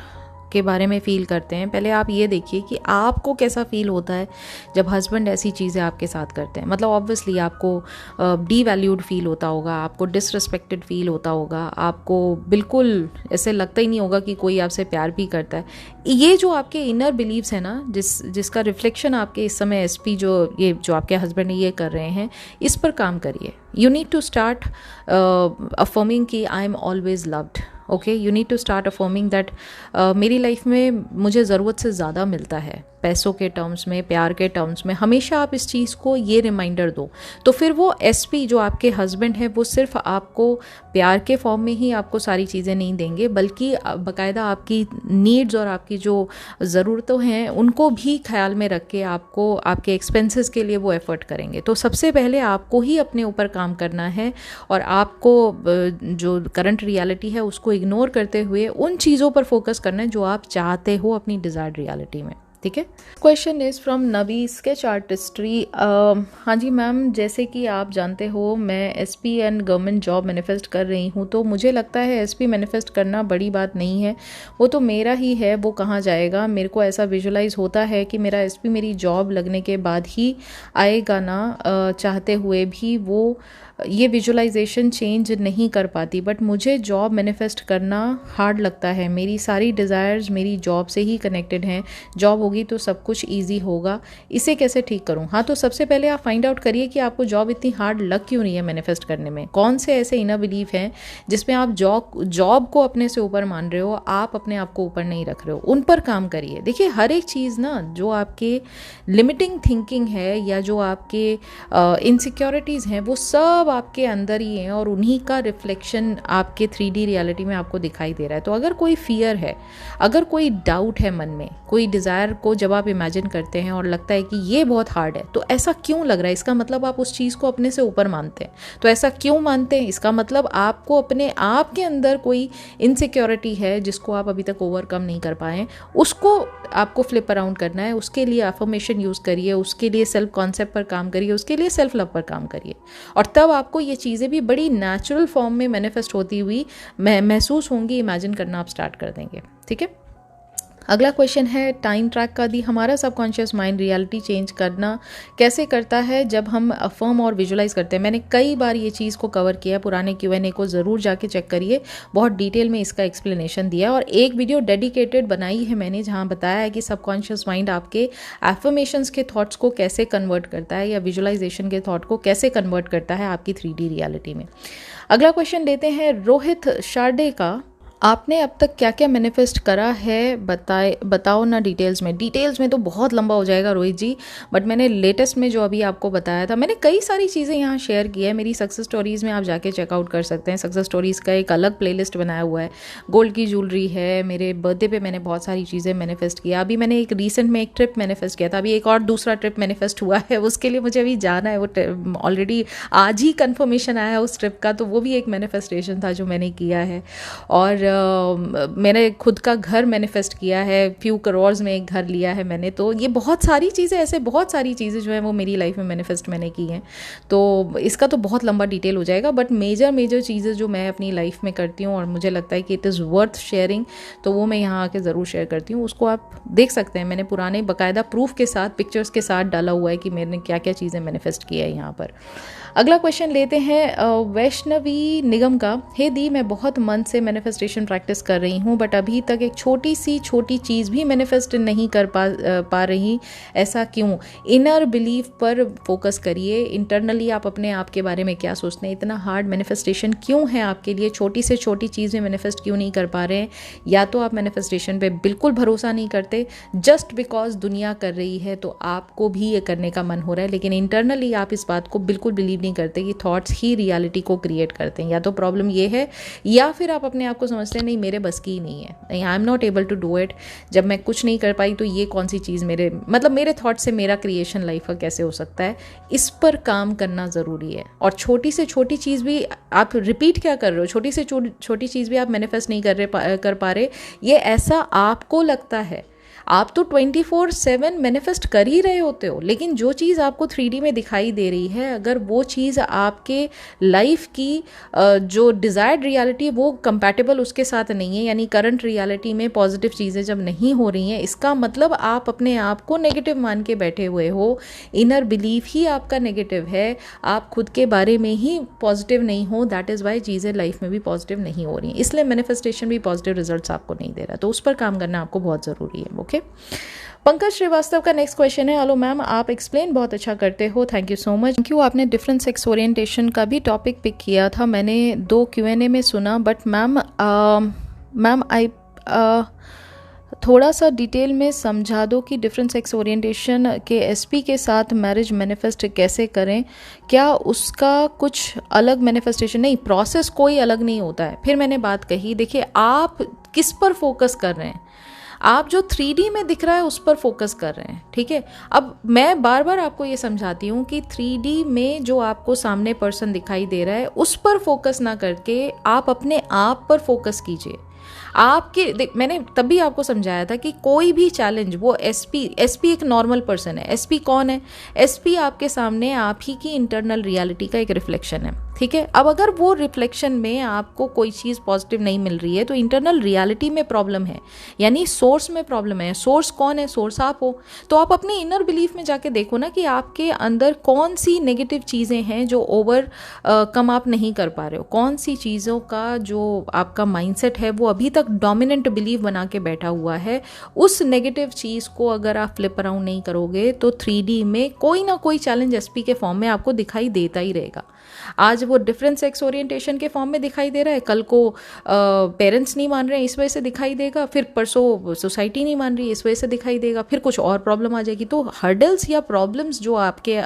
A: के बारे में फ़ील करते हैं, पहले आप ये देखिए कि आपको कैसा फ़ील होता है जब हस्बैंड ऐसी चीज़ें आपके साथ करते हैं। मतलब ऑब्वियसली आपको डीवैल्यूड फील होता होगा, आपको डिसरिस्पेक्टेड फील होता होगा, आपको बिल्कुल ऐसे लगता ही नहीं होगा कि कोई आपसे प्यार भी करता है। ये जो आपके इनर बिलीव्स हैं ना, जिसका रिफ्लेक्शन आपके इस समय एसपी जो आपके हस्बैंड ये कर रहे हैं, इस पर काम करिए। You need to start affirming कि I am always loved. Okay, you need to start affirming that मेरी लाइफ में मुझे ज़रूरत से ज़्यादा मिलता है, पैसों के टर्म्स में, प्यार के टर्म्स में। हमेशा आप इस चीज़ को ये रिमाइंडर दो, तो फिर वो एसपी जो आपके हस्बैंड है वो सिर्फ आपको प्यार के फॉर्म में ही आपको सारी चीज़ें नहीं देंगे, बल्कि बाकायदा आपकी नीड्स और आपकी जो ज़रूरतें हैं उनको भी ख्याल में रख के आपको आपके एक्सपेंसेस के लिए वो एफर्ट करेंगे। तो सबसे पहले आपको ही अपने ऊपर काम करना है, और आपको जो करंट रियलिटी है उसको इग्नोर करते हुए उन चीज़ों पर फोकस करना है जो आप चाहते हो अपनी डिज़ायर्ड रियलिटी में, ठीक है। Question is from Nabi sketch artistry. हाँ जी मैम, जैसे कि आप जानते हो मैं SP and government job manifest कर रही हूँ, तो मुझे लगता है एसपी मैनिफेस्ट करना बड़ी बात नहीं है, वो तो मेरा ही है, वो कहाँ जाएगा। मेरे को ऐसा विजुलाइज होता है कि मेरा एसपी मेरी जॉब लगने के बाद ही आएगा ना, चाहते हुए भी वो ये विजुलाइजेशन चेंज नहीं कर पाती। बट मुझे जॉब मैनिफेस्ट करना हार्ड लगता है, मेरी सारी डिज़ायर्स मेरी जॉब से ही कनेक्टेड हैं, जॉब होगी तो सब कुछ ईजी होगा, इसे कैसे ठीक करूं। हाँ, तो सबसे पहले आप फाइंड आउट करिए कि आपको जॉब इतनी हार्ड लग क्यों रही है मैनिफेस्ट करने में, कौन से ऐसे इनर बिलीफ हैं जिसमें आप जॉब को अपने से ऊपर मान रहे हो, आप अपने आप को ऊपर नहीं रख रहे हो, उन पर काम करिए। देखिए हर एक चीज़ ना, जो आपके लिमिटिंग थिंकिंग है या जो आपके इनसिक्योरिटीज़ हैं, वो सब आपके अंदर ही हैं और उन्हीं का रिफ्लेक्शन आपके 3D रियलिटी में आपको दिखाई दे रहा है। तो अगर कोई फियर है, अगर कोई डाउट है मन में, कोई डिज़ायर को जब आप इमेजिन करते हैं और लगता है कि ये बहुत हार्ड है, तो ऐसा क्यों लग रहा है, इसका मतलब आप उस चीज़ को अपने से ऊपर मानते हैं। तो ऐसा क्यों मानते हैं, इसका मतलब आपको अपने आप के अंदर कोई इनसिक्योरिटी है जिसको आप अभी तक ओवरकम नहीं कर पाए, उसको आपको फ्लिप अराउंड करना है। उसके लिए अफर्मेशन यूज़ करिए, उसके लिए सेल्फ कॉन्सेप्ट पर काम करिए, उसके लिए सेल्फ लव पर काम करिए, और तब आपको ये चीज़ें भी बड़ी नेचुरल फॉर्म में मैनिफेस्ट होती हुई महसूस होंगी, इमेजिन करना आप स्टार्ट कर देंगे। ठीक है। अगला क्वेश्चन है टाइम ट्रैक का दी। हमारा सबकॉन्शियस माइंड रियलिटी चेंज करना कैसे करता है जब हम अफर्म और विजुलाइज करते हैं। मैंने कई बार ये चीज़ को कवर किया, पुराने Q&A को ज़रूर जाके चेक करिए, बहुत डिटेल में इसका एक्सप्लेनेशन दिया, और एक वीडियो डेडिकेटेड बनाई है मैंने जहाँ बताया है कि सबकॉन्शियस माइंड आपके एफर्मेशंस के थॉट्स को कैसे कन्वर्ट करता है या विजुलाइजेशन के थॉट को कैसे कन्वर्ट करता है आपकी 3D रियलिटी में। अगला क्वेश्चन लेते हैं रोहित शार्डे का। आपने अब तक क्या क्या मैनिफेस्ट करा है बताओ ना डिटेल्स में तो बहुत लंबा हो जाएगा रोहित जी, बट मैंने लेटेस्ट में जो अभी आपको बताया था, मैंने कई सारी चीज़ें यहाँ शेयर की है मेरी सक्सेस स्टोरीज़ में, आप जाके चेकआउट कर सकते हैं। सक्सेस स्टोरीज़ का एक अलग प्लेलिस्ट बनाया हुआ है, गोल्ड की ज्वेलरी है, मेरे बर्थडे पे मैंने बहुत सारी चीज़ें मैनिफेस्ट किया। अभी मैंने एक रिसेंट में एक ट्रिप मैनिफेस्ट किया था, अभी एक और दूसरा ट्रिप मैनिफेस्ट हुआ है, उसके लिए मुझे अभी जाना है, वो ऑलरेडी आज ही कन्फर्मेशन आया है उस ट्रिप का, तो वो भी एक मैनिफेस्टेशन था जो मैंने किया है। और मैंने खुद का घर मैनिफेस्ट किया है, फ्यू करोर्स में एक घर लिया है मैंने। तो ये बहुत सारी चीज़ें, ऐसे बहुत सारी चीज़ें जो है वो मेरी लाइफ में मैनिफेस्ट मैंने की हैं। तो इसका तो बहुत लंबा डिटेल हो जाएगा, बट मेजर चीज़ें जो मैं अपनी लाइफ में करती हूँ और मुझे लगता है कि इट इज़ वर्थ शेयरिंग, तो वो मैं यहाँ आके ज़रूर शेयर करती हूँ। उसको आप देख सकते हैं, मैंने पुराने बाकायदा प्रूफ के साथ, पिक्चर्स के साथ डाला हुआ है कि मैंने क्या क्या चीज़ें मैनिफेस्ट किया है यहाँ पर। अगला क्वेश्चन लेते हैं वैष्णवी निगम का। हे दी, मैं बहुत मन से मैनिफेस्टेशन प्रैक्टिस कर रही हूँ, बट अभी तक एक छोटी चीज़ भी मैनिफेस्ट नहीं कर पा रही, ऐसा क्यों? इनर बिलीफ पर फोकस करिए, इंटरनली आप अपने आप के बारे में क्या सोचते हैं, इतना हार्ड मैनिफेस्टेशन क्यों है आपके लिए, छोटी से छोटी चीज़ में मैनिफेस्ट क्यों नहीं कर पा रहे हैं? या तो आप मैनिफेस्टेशन पे बिल्कुल भरोसा नहीं करते, जस्ट बिकॉज दुनिया कर रही है तो आपको भी ये करने का मन हो रहा है, लेकिन इंटरनली आप इस बात को बिल्कुल बिलीव नहीं करते कि थॉट्स ही रियलिटी को क्रिएट करते हैं। या तो प्रॉब्लम ये है, या फिर आप अपने आप को समझते हैं नहीं मेरे बस की ही नहीं है, नहीं I am not able to do it, जब मैं कुछ नहीं कर पाई तो ये कौन सी चीज़ मेरे थॉट से मेरा क्रिएशन लाइफ का कैसे हो सकता है। इस पर काम करना ज़रूरी है। और छोटी से छोटी चीज़ भी आप रिपीट क्या कर रहे हो, छोटी से छोटी चीज़ भी आप मैनिफेस्ट नहीं कर पा रहे, ये ऐसा आपको लगता है। आप तो 24/7 मैनिफेस्ट कर ही रहे होते हो, लेकिन जो चीज़ आपको 3D में दिखाई दे रही है, अगर वो चीज़ आपके लाइफ की जो डिज़ायर्ड रियलिटी वो कंपैटिबल उसके साथ नहीं है, यानी करंट रियलिटी में पॉजिटिव चीज़ें जब नहीं हो रही हैं, इसका मतलब आप अपने आप को नेगेटिव मान के बैठे हुए हो, इनर बिलीफ ही आपका नेगेटिव है, आप खुद के बारे में ही पॉजिटिव नहीं हो। दैट इज़ वाई चीज़ें लाइफ में भी पॉजिटिव नहीं हो रही हैं, इसलिए मैनिफेस्टेशन भी पॉजिटिव रिजल्ट्स आपको नहीं दे रहा, तो उस पर काम करना आपको बहुत ज़रूरी है। ओके। पंकज श्रीवास्तव का नेक्स्ट क्वेश्चन है। हेलो मैम, आप एक्सप्लेन बहुत अच्छा करते हो, थैंक यू सो मच। क्यों आपने डिफरेंट सेक्स ओरिएंटेशन का भी टॉपिक पिक किया था, मैंने 2 Q&A में सुना, बट मैम आई थोड़ा सा डिटेल में समझा दो कि डिफरेंट सेक्स ओरिएंटेशन के एसपी के साथ मैरिज मैनिफेस्ट कैसे करें, क्या उसका कुछ अलग मैनिफेस्टेशन? नहीं, प्रोसेस कोई अलग नहीं होता है। फिर मैंने बात कही, देखिए आप किस पर फोकस कर रहे हैं, आप जो 3D में दिख रहा है उस पर फोकस कर रहे हैं, ठीक है। अब मैं बार बार आपको ये समझाती हूँ कि 3D में जो आपको सामने पर्सन दिखाई दे रहा है उस पर फोकस ना करके आप अपने आप पर फोकस कीजिए। आपके देख, मैंने तभी आपको समझाया था कि कोई भी चैलेंज, वो एसपी एक नॉर्मल पर्सन है। एसपी कौन है? एसपी आपके सामने आप ही की इंटरनल रियलिटी का एक रिफ्लेक्शन है, ठीक है। अब अगर वो रिफ्लेक्शन में आपको कोई चीज़ पॉजिटिव नहीं मिल रही है तो इंटरनल रियलिटी में प्रॉब्लम है, यानी सोर्स में प्रॉब्लम है। सोर्स कौन है? सोर्स आप हो। तो आप अपने इनर बिलीफ में जाके देखो ना कि आपके अंदर कौन सी नेगेटिव चीज़ें हैं जो ओवर कम आप नहीं कर पा रहे हो, कौन सी चीज़ों का जो आपका माइंडसेट है वो अभी तक डोमिनेंट बिलीफ बना के बैठा हुआ है। उस नेगेटिव चीज़ को अगर आप फ्लिप अराउंड नहीं करोगे तो 3D में कोई ना कोई चैलेंज एसपी के फॉर्म में आपको दिखाई देता ही रहेगा। आज वो डिफरेंट सेक्स ओरिएंटेशन के फॉर्म में दिखाई दे रहा है, कल को पेरेंट्स नहीं मान रहे हैं इस वजह से दिखाई देगा, फिर परसों सोसाइटी नहीं मान रही इस वजह से दिखाई देगा, फिर कुछ और प्रॉब्लम आ जाएगी। तो हर्डल्स या प्रॉब्लम्स जो आपके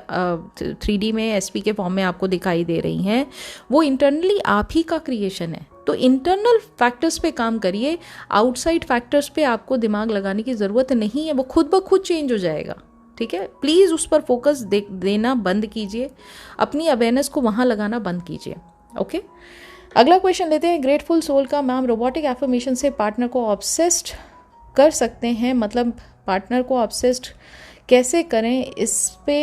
A: 3D में एसपी के फॉर्म में आपको दिखाई दे रही हैं वो इंटरनली आप ही का क्रिएशन है। तो इंटरनल फैक्टर्स पे काम करिए, आउटसाइड फैक्टर्स पे आपको दिमाग लगाने की ज़रूरत नहीं है, वो खुद ब खुद चेंज हो जाएगा, ठीक है। प्लीज़ उस पर फोकस देना बंद कीजिए, अपनी अवेयरनेस को वहाँ लगाना बंद कीजिए, ओके। अगला क्वेश्चन लेते हैं ग्रेटफुल सोल का। मैम, रोबोटिक एफर्मेशन से पार्टनर को ऑब्सेस्ड कर सकते हैं, मतलब पार्टनर को ऑब्सेस्ड कैसे करें, इस पे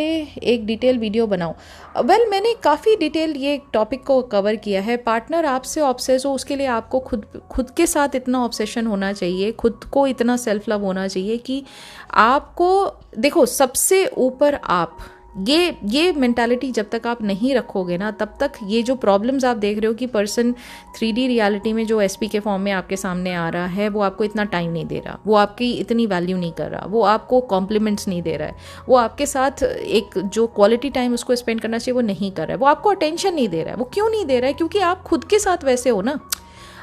A: एक डिटेल वीडियो बनाओ। वेल, मैंने काफ़ी डिटेल ये टॉपिक को कवर किया है। पार्टनर आपसे ऑब्सेस हो उसके लिए आपको खुद के साथ इतना ऑब्सेशन होना चाहिए, खुद को इतना सेल्फ लव होना चाहिए कि आपको देखो सबसे ऊपर आप ये मेंटालिटी जब तक आप नहीं रखोगे ना तब तक ये जो प्रॉब्लम्स आप देख रहे हो कि पर्सन 3D रियलिटी में जो एसपी के फॉर्म में आपके सामने आ रहा है वो आपको इतना टाइम नहीं दे रहा, वो आपकी इतनी वैल्यू नहीं कर रहा, वो आपको कॉम्प्लीमेंट्स नहीं दे रहा है, वो आपके साथ एक जो क्वालिटी टाइम उसको स्पेंड करना चाहिए वो नहीं कर रहा है, वो आपको अटेंशन नहीं दे रहा है। वो क्यों नहीं दे रहा है? क्योंकि आप खुद के साथ वैसे हो ना।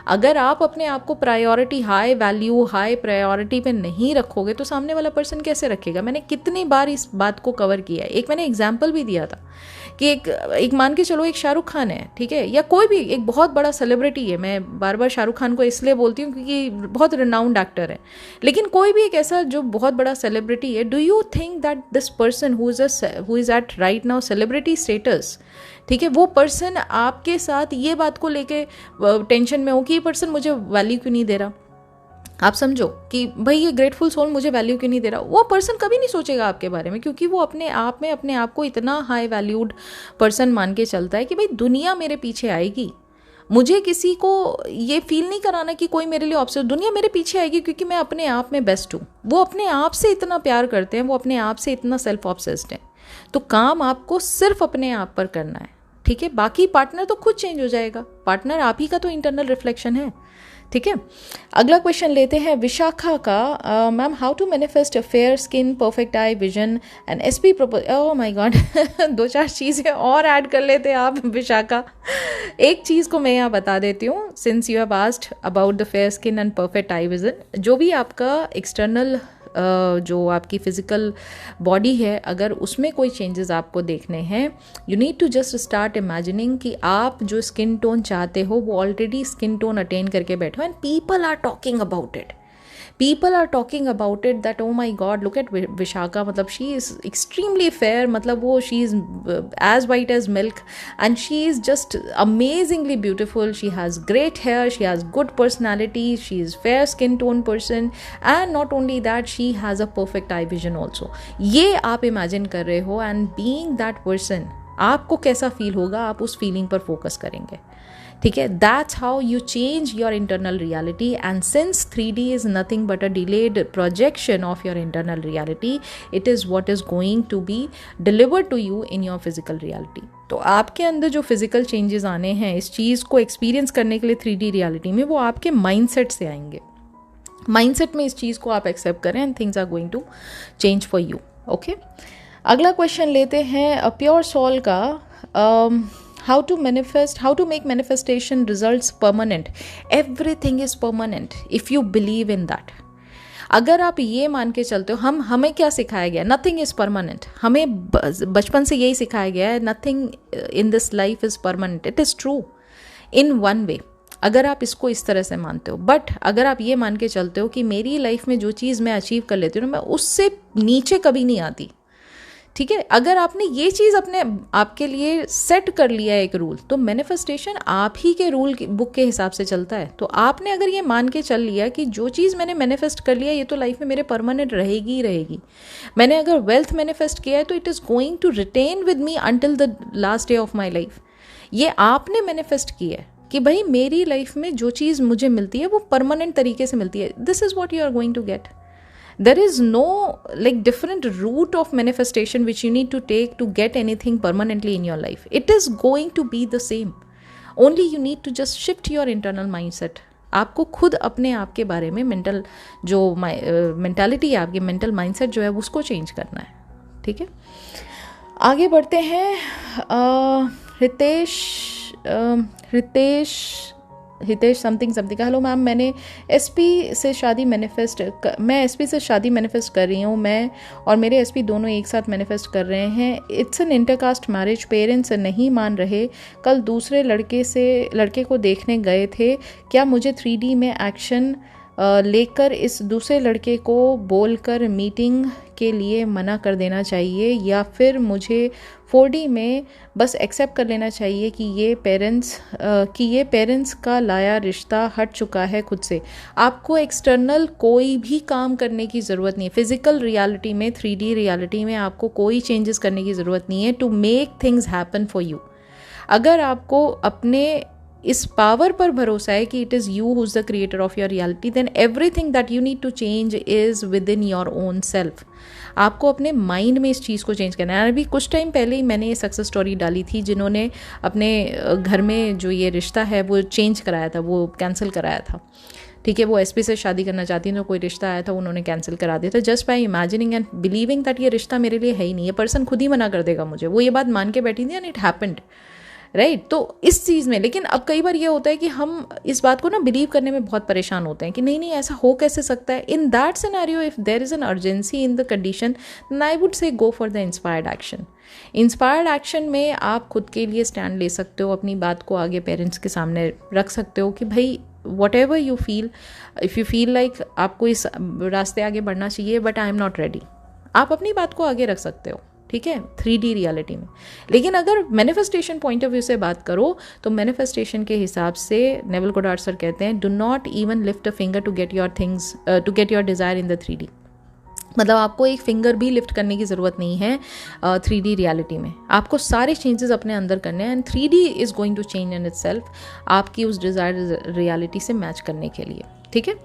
A: अगर आप अपने आप को priority, high value, high priority पे नहीं रखोगे तो सामने वाला पर्सन कैसे रखेगा? मैंने कितनी बार इस बात को कवर किया है। एक मैंने एग्जाम्पल भी दिया था कि एक मान के चलो एक शाहरुख खान है, ठीक है, या कोई भी एक बहुत बड़ा सेलिब्रिटी है। मैं बार बार शाहरुख खान को इसलिए बोलती हूँ क्योंकि बहुत रिनाउंड एक्टर है, लेकिन कोई भी एक ऐसा जो बहुत बड़ा सेलिब्रिटी है, do you think that this person who is at right now celebrity status, ठीक है, वो पर्सन आपके साथ ये बात को लेके टेंशन में हो कि ये पर्सन मुझे वैल्यू क्यों नहीं दे रहा? आप समझो कि भाई ये ग्रेटफुल सोल मुझे वैल्यू क्यों नहीं दे रहा? वो पर्सन कभी नहीं सोचेगा आपके बारे में, क्योंकि वो अपने आप में अपने आप को इतना हाई वैल्यूड पर्सन मान के चलता है कि भाई दुनिया मेरे पीछे आएगी, मुझे किसी को ये फील नहीं कराना कि कोई मेरे लिए ऑब्सेस्ड, दुनिया मेरे पीछे आएगी क्योंकि मैं अपने आप में बेस्ट हूँ। वो अपने आप से इतना प्यार करते हैं, वो अपने आप से इतना सेल्फ ऑब्सेस्ड हैं। तो काम आपको सिर्फ अपने आप पर करना है, ठीक है। बाकी पार्टनर तो खुद चेंज हो जाएगा, पार्टनर आप ही का तो इंटरनल रिफ्लेक्शन है, ठीक है। अगला क्वेश्चन लेते हैं विशाखा का। Ma'am, how to manifest a fair skin, perfect eye vision and SP propose. Oh my god, 2-4 चीज़ें और ऐड कर लेते हैं आप विशाखा। एक चीज़ को मैं यहाँ बता देती हूँ, since you have asked about the fair skin and perfect eye vision, जो भी आपका एक्सटर्नल जो आपकी फिजिकल बॉडी है, अगर उसमें कोई चेंजेस आपको देखने हैं, you need to just start imagining कि आप जो स्किन टोन चाहते हो वो ऑलरेडी स्किन टोन अटेन करके बैठे हो, and people are talking about it. People are talking about it that, oh my God, look at Vishaka, मतलब she is extremely fair, मतलब वो she is as white as milk and she is just amazingly beautiful, she has great hair, she has good personality, she is fair skin tone person, and not only that, she has a perfect eye vision also। ये आप imagine कर रहे हो, and being that person आपको कैसा feel होगा, आप उस फीलिंग पर फोकस करेंगे, ठीक है। That's how you change your internal reality, and since 3D is nothing but a delayed projection of your internal reality, it is what is going to be delivered to you in your physical reality. तो आपके अंदर जो physical changes आने हैं इस चीज़ को experience करने के लिए 3D रियलिटी में, वो आपके माइंडसेट से आएंगे। माइंडसेट में इस चीज़ को आप एक्सेप्ट करें and things are going to change for you, okay. अगला क्वेश्चन लेते हैं प्योर सोल का। How to make manifestation results permanent? Everything is permanent if you believe in that. अगर आप ये मान के चलते हो, हमें क्या सिखाया गया? Nothing is permanent. हमें बचपन से यही सिखाया गया है, nothing in this life is permanent. It is true in one way, अगर आप इसको इस तरह से मानते हो। बट अगर आप ये मान के चलते हो कि मेरी लाइफ में जो चीज़ मैं अचीव कर लेती हूँ मैं उससे नीचे कभी नहीं आती, ठीक है, अगर आपने ये चीज़ अपने आपके लिए सेट कर लिया है एक रूल, तो मैनिफेस्टेशन आप ही के रूल बुक के हिसाब से चलता है। तो आपने अगर ये मान के चल लिया कि जो चीज़ मैंने मैनिफेस्ट कर लिया ये तो लाइफ में मेरे परमानेंट रहेगी ही रहेगी। मैंने अगर वेल्थ मैनिफेस्ट किया है तो it is going to retain with me until the last day of my life. ये आपने मैनिफेस्ट किया है कि भाई मेरी लाइफ में जो चीज़ मुझे मिलती है वो परमानेंट तरीके से मिलती है। This is what you are going to get. There is no like different route of manifestation which you need to take to get anything permanently in your life. It is going to be the same. Only you need to just shift your internal mindset. आपको खुद अपने आप के बारे में mental जो mentality है, आपकी मेंटल माइंडसेट जो है उसको चेंज करना है। ठीक है, आगे बढ़ते हैं। हितेश समथिंग का, हेलो मैम, मैं एसपी से शादी मैनिफेस्ट कर रही हूँ। मैं और मेरे एसपी दोनों एक साथ मैनिफेस्ट कर रहे हैं। It's an intercaste marriage. Parents नहीं मान रहे। कल दूसरे लड़के को देखने गए थे। क्या मुझे 3D में एक्शन लेकर इस दूसरे लड़के को बोलकर मीटिंग के लिए मना कर देना चाहिए, या फिर मुझे 4D में बस एक्सेप्ट कर लेना चाहिए कि ये पेरेंट्स का लाया रिश्ता हट चुका है खुद से? आपको एक्सटर्नल कोई भी काम करने की ज़रूरत नहीं है। फिज़िकल रियलिटी में, 3D रियलिटी में आपको कोई चेंजेस करने की ज़रूरत नहीं है to make things happen for you. अगर आपको अपने इस पावर पर भरोसा है कि it is you who is the creator of your reality, then everything that you need to change is within your own self. आपको अपने माइंड में इस चीज़ को चेंज करना है। अभी कुछ टाइम पहले ही मैंने ये सक्सेस स्टोरी डाली थी, जिन्होंने अपने घर में जो ये रिश्ता है वो चेंज कराया था, वो कैंसिल कराया था। ठीक है, वो एसपी से शादी करना चाहती थी, तो कोई रिश्ता आया था, उन्होंने कैंसिल करा दिया था just by imagining and believing that ये रिश्ता मेरे लिए है ही नहीं, ये पर्सन खुद ही मना कर देगा मुझे। वो ये बात मान के बैठी थी एंड इट हैपेंड, राइट। तो इस चीज़ में, लेकिन अब कई बार ये होता है कि हम इस बात को ना बिलीव करने में बहुत परेशान होते हैं कि नहीं ऐसा हो कैसे सकता है। In that scenario if there is an urgency in the condition, then I would say go for the inspired action. Inspired action में आप खुद के लिए स्टैंड ले सकते हो, अपनी बात को आगे पेरेंट्स के सामने रख सकते हो कि भाई what ever you feel, if you feel like आपको इस रास्ते आगे बढ़ना चाहिए but I am not ready, आप अपनी बात को आगे रख सकते हो। ठीक है, 3D रियलिटी में। लेकिन अगर मैनिफेस्टेशन पॉइंट ऑफ व्यू से बात करो तो मैनिफेस्टेशन के हिसाब से नेविल गोडार्ड सर कहते हैं, do not even lift a finger to get your desire in the 3D। मतलब आपको एक फिंगर भी लिफ्ट करने की ज़रूरत नहीं है 3D रियलिटी में। आपको सारे चेंजेस अपने अंदर करने हैं and 3D is going to change in itself आपकी उस डिज़ायर रियलिटी से मैच करने के लिए। ठीक है,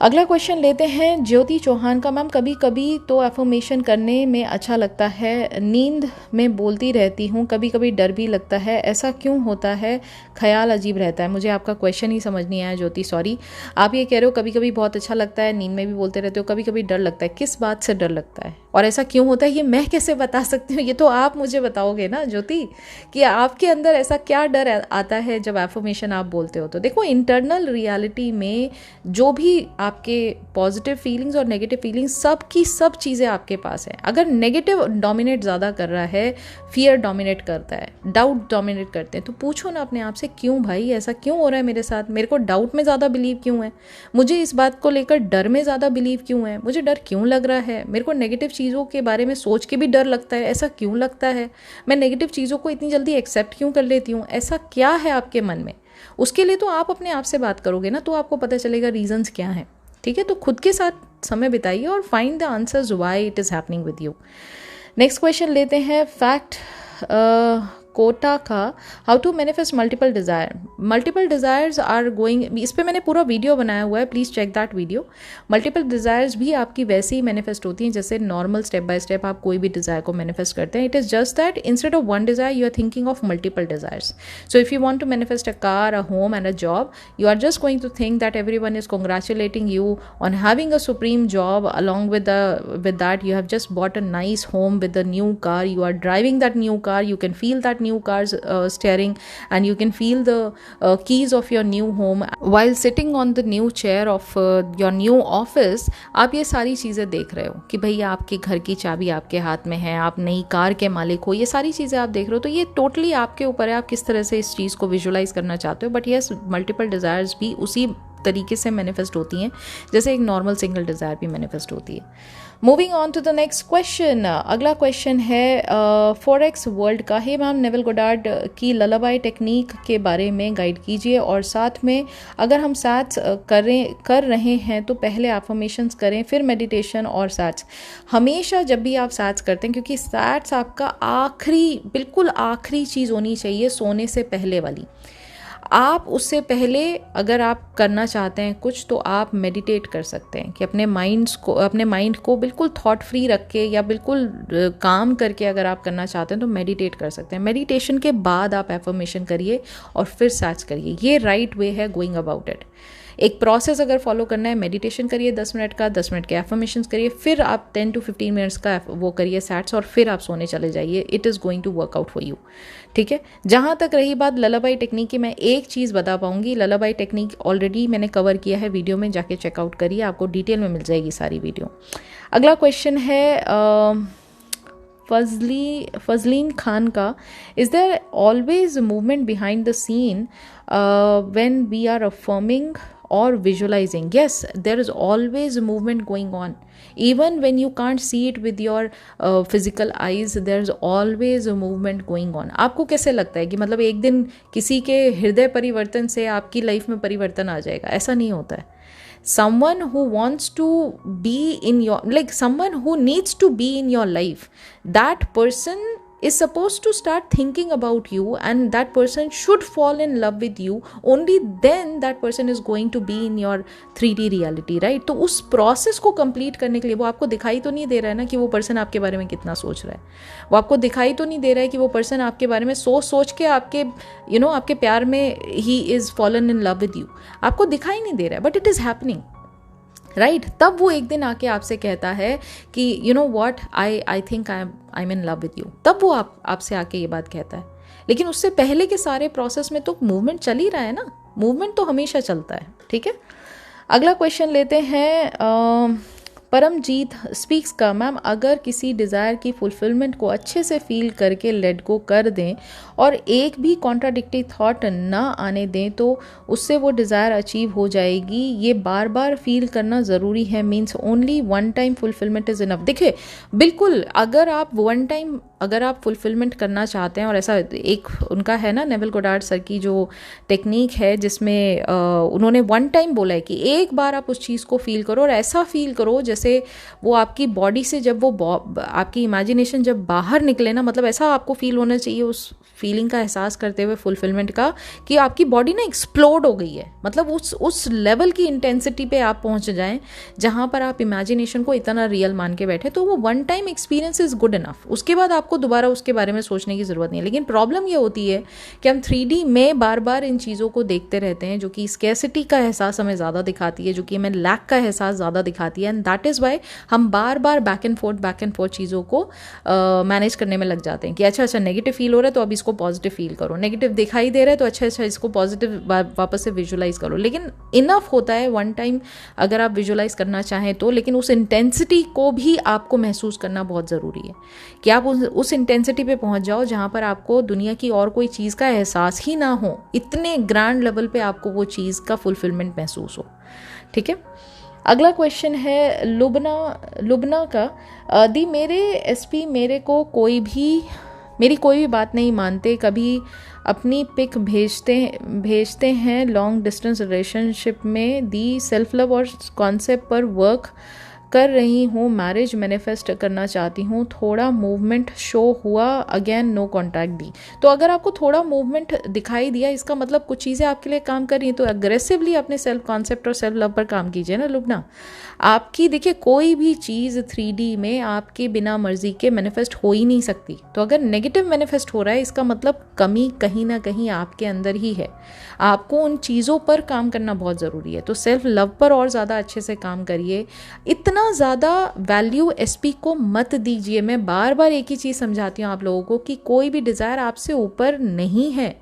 A: अगला क्वेश्चन लेते हैं ज्योति चौहान का। मैम, कभी कभी तो एफर्मेशन करने में अच्छा लगता है, नींद में बोलती रहती हूँ, कभी कभी डर भी लगता है, ऐसा क्यों होता है? ख्याल अजीब रहता है। मुझे आपका क्वेश्चन ही समझ नहीं आया ज्योति, सॉरी। आप ये कह रहे हो कभी कभी बहुत अच्छा लगता है, नींद में भी बोलते रहते हो, कभी कभी डर लगता है। किस बात से डर लगता है और ऐसा क्यों होता है ये मैं कैसे बता सकती हूँ? ये तो आप मुझे बताओगे ना ज्योति, कि आपके अंदर ऐसा क्या डर आता है जब एफर्मेशन आप बोलते हो। तो देखो, इंटरनल रियलिटी में जो भी आपके पॉजिटिव फीलिंग्स और नेगेटिव फीलिंग्स, सब की सब चीज़ें आपके पास है। अगर नेगेटिव डोमिनेट ज़्यादा कर रहा है, फियर डोमिनेट करता है, डाउट डोमिनेट करते हैं, तो पूछो ना अपने आप से, क्यों भाई ऐसा क्यों हो रहा है मेरे साथ? मेरे को डाउट में ज़्यादा बिलीव क्यों है? मुझे इस बात को लेकर डर में ज़्यादा बिलीव क्यों है? मुझे डर क्यों लग रहा है? मेरे को नेगेटिव चीज़ों के बारे में सोच के भी डर लगता है, ऐसा क्यों लगता है? मैं नेगेटिव चीज़ों को इतनी जल्दी एक्सेप्ट क्यों कर लेती हूँ? ऐसा क्या है आपके मन में? उसके लिए तो आप अपने आप से बात करोगे ना, तो आपको पता चलेगा रीजंस क्या हैं। ठीक है, तो खुद के साथ समय बिताइए और find the answers why it is happening with you. Next question लेते हैं फैक्ट कोटा का, how to manifest multiple desire. Multiple desires are going, इस पर मैंने पूरा वीडियो बनाया हुआ है, please check that video. Multiple desires भी आपकी वैसे ही मैनिफेस्ट होती हैं जैसे नॉर्मल स्टेप बाय स्टेप आप कोई भी डिज़ायर को मैनिफेस्ट करते हैं। It is just that instead of one desire you are thinking of multiple desires. So if you want to manifest a car, a home and a job, you are just going to think that everyone is congratulating you on having a supreme job. Along with that, you have just bought a nice home with a new car. You are driving that new car. You can feel that new car's steering, and you can feel the keys of your new home while sitting on the new chair of your new office. आप ये सारी चीज़ें देख रहे हो कि भाई आपके घर की चाबी आपके हाथ में है, आप नई कार के मालिक हो, ये सारी चीज़ें आप देख रहे हो। तो ये टोटली आपके ऊपर है, आप किस तरह से इस चीज़ को विजुलाइज करना चाहते हो। बट यस, मल्टीपल डिज़ायर्स भी उसी तरीके से मैनिफेस्ट होती हैं जैसे एक नॉर्मल सिंगल डिज़ायर भी मैनिफेस्ट होती है। Moving on to the next question. अगला क्वेश्चन है फॉरेक्स वर्ल्ड का। हे मैम, नेविल गोडार्ड की ललाबाई टेक्निक के बारे में गाइड कीजिए, और साथ में अगर हम सैट्स कर रहे हैं तो पहले एफर्मेशंस करें फिर मेडिटेशन और सैट्स। हमेशा जब भी आप सैट्स करते हैं, क्योंकि सैट्स आपका बिल्कुल आखिरी चीज़ होनी चाहिए सोने से पहले वाली। आप उससे पहले अगर आप करना चाहते हैं कुछ, तो आप मेडिटेट कर सकते हैं कि अपने माइंड को बिल्कुल थॉट फ्री रख के या बिल्कुल काम करके अगर आप करना चाहते हैं तो मेडिटेट कर सकते हैं। मेडिटेशन के बाद आप एफर्मेशन करिए और फिर सैट्स करिए। ये राइट वे है गोइंग अबाउट इट। एक प्रोसेस अगर फॉलो करना है, मेडिटेशन करिए 10 मिनट का, 10 मिनट के एफर्मेशंस करिए, फिर आप 10 to 15 मिनट्स का वो करिए सैट्स, और फिर आप सोने चले जाइए। It is going to work out for you. ठीक है। जहाँ तक रही बात ललाबाई टेक्निक की, मैं एक चीज़ बता पाऊंगी। ललाबाई टेक्निक ऑलरेडी मैंने कवर किया है वीडियो में, जाके चेकआउट करिए, आपको डिटेल में मिल जाएगी सारी वीडियो। अगला क्वेश्चन है फजलीन खान का। Is there always movement behind the scene when we are affirming or visualizing? Yes, there is always a movement going on. Even when you can't see it with your physical eyes, there is always a movement going on. आपको कैसे लगता है कि मतलब एक दिन किसी के हृदय परिवर्तन से आपकी लाइफ में परिवर्तन आ जाएगा? ऐसा नहीं होता है। Someone who wants to be in your, like someone who needs to be in your life, that person is supposed to start thinking about you, and that person should fall in love with you. Only then that person is going to be in your 3D reality, right? तो उस process को complete करने के लिए, वो आपको दिखाई तो नहीं दे रहा है ना कि वो पर्सन आपके बारे में कितना सोच रहा है। वो आपको दिखाई तो नहीं दे रहा है कि वो पर्सन आपके बारे में सोच के आपके आपके प्यार में he is fallen in love with you. आपको दिखाई नहीं दे रहा है, but it is happening, right? तब वो एक दिन आके आपसे कहता है कि you know what, I think I am in love with you. तब वो आपसे आके ये बात कहता है। लेकिन उससे पहले के सारे प्रोसेस में तो मूवमेंट चल ही रहा है ना। मूवमेंट तो हमेशा चलता है। ठीक है। अगला क्वेश्चन लेते हैं परमजीत स्पीक्स का। मैम, अगर किसी डिज़ायर की फुलफिलमेंट को अच्छे से फील करके लेट गो कर दें और एक भी कॉन्ट्राडिक्टरी थॉट ना आने दें तो उससे वो डिज़ायर अचीव हो जाएगी। ये बार बार फील करना ज़रूरी है, means only one time fulfilment is enough. देखिए, बिल्कुल अगर आप फुलफिलमेंट करना चाहते हैं, और ऐसा एक उनका है ना, नेविल गोडार्ड सर की जो टेक्निक है जिसमें उन्होंने वन टाइम बोला है कि एक बार आप उस चीज़ को फील करो और ऐसा फील करो जैसे वो आपकी बॉडी से जब वो आपकी इमेजिनेशन जब बाहर निकले ना, मतलब ऐसा आपको फील होना चाहिए उस फीलिंग का एहसास करते हुए फुलफिलमेंट का, कि आपकी बॉडी ना एक्सप्लोड हो गई है। मतलब उस लेवल की इंटेंसिटी पे आप पहुंच जाएं जहां पर आप इमेजिनेशन को इतना रियल मान के बैठे, तो वो one time experience is good enough. उसके बाद आपको दोबारा उसके बारे में सोचने की ज़रूरत नहीं है। लेकिन प्रॉब्लम ये होती है कि हम 3D में बार बार इन चीज़ों को देखते रहते हैं, जो कि स्कैसिटी का एहसास हमें ज़्यादा दिखाती है, जो कि हमें लैक का एहसास ज़्यादा दिखाती है। एंड दैट इज़ वाई हम बार बार बैक एंड फोर्थ चीज़ों को मैनेज करने में लग जाते हैं कि अच्छा नेगेटिव फील हो रहा है तो अब इसको पॉजिटिव फील करो, नेगेटिव दिखाई दे रहा है तो अच्छा इसको पॉजिटिव वापस से विजुलाइज करो। लेकिन इनफ होता है वन टाइम अगर आप विजुलाइज करना चाहें तो, लेकिन उस इंटेंसिटी को भी आपको महसूस करना बहुत ज़रूरी है कि आप उस इंटेंसिटी पे पहुंच जाओ जहां पर आपको दुनिया की और कोई चीज़ का एहसास ही ना हो, इतने ग्रैंड लेवल पे आपको वो चीज़ का फुलफिलमेंट महसूस हो। ठीक है। अगला क्वेश्चन है लुबना का। दी मेरे एसपी मेरी कोई भी बात नहीं मानते, कभी अपनी पिक भेजते हैं लॉन्ग डिस्टेंस रिलेशनशिप में। दी सेल्फ लव और कॉन्सेप्ट पर वर्क कर रही हूँ, मैरिज मैनिफेस्ट करना चाहती हूँ, थोड़ा मूवमेंट शो हुआ, अगेन नो कॉन्टैक्ट दी। तो अगर आपको थोड़ा मूवमेंट दिखाई दिया, इसका मतलब कुछ चीज़ें आपके लिए काम कर रही हैं, तो अग्रेसिवली अपने सेल्फ कॉन्सेप्ट और सेल्फ लव पर काम कीजिए ना लुबना। आपकी देखिए कोई भी चीज़ 3D में आपके बिना मर्जी के मैनिफेस्ट हो ही नहीं सकती। तो अगर नेगेटिव मैनिफेस्ट हो रहा है, इसका मतलब कमी कहीं ना कहीं आपके अंदर ही है। आपको उन चीज़ों पर काम करना बहुत ज़रूरी है। तो सेल्फ लव पर और ज़्यादा अच्छे से काम करिए। इतना ज़्यादा वैल्यू एसपी को मत दीजिए। मैं बार बार एक ही चीज़ समझाती हूँ आप लोगों को कि कोई भी डिज़ायर आपसे ऊपर नहीं है।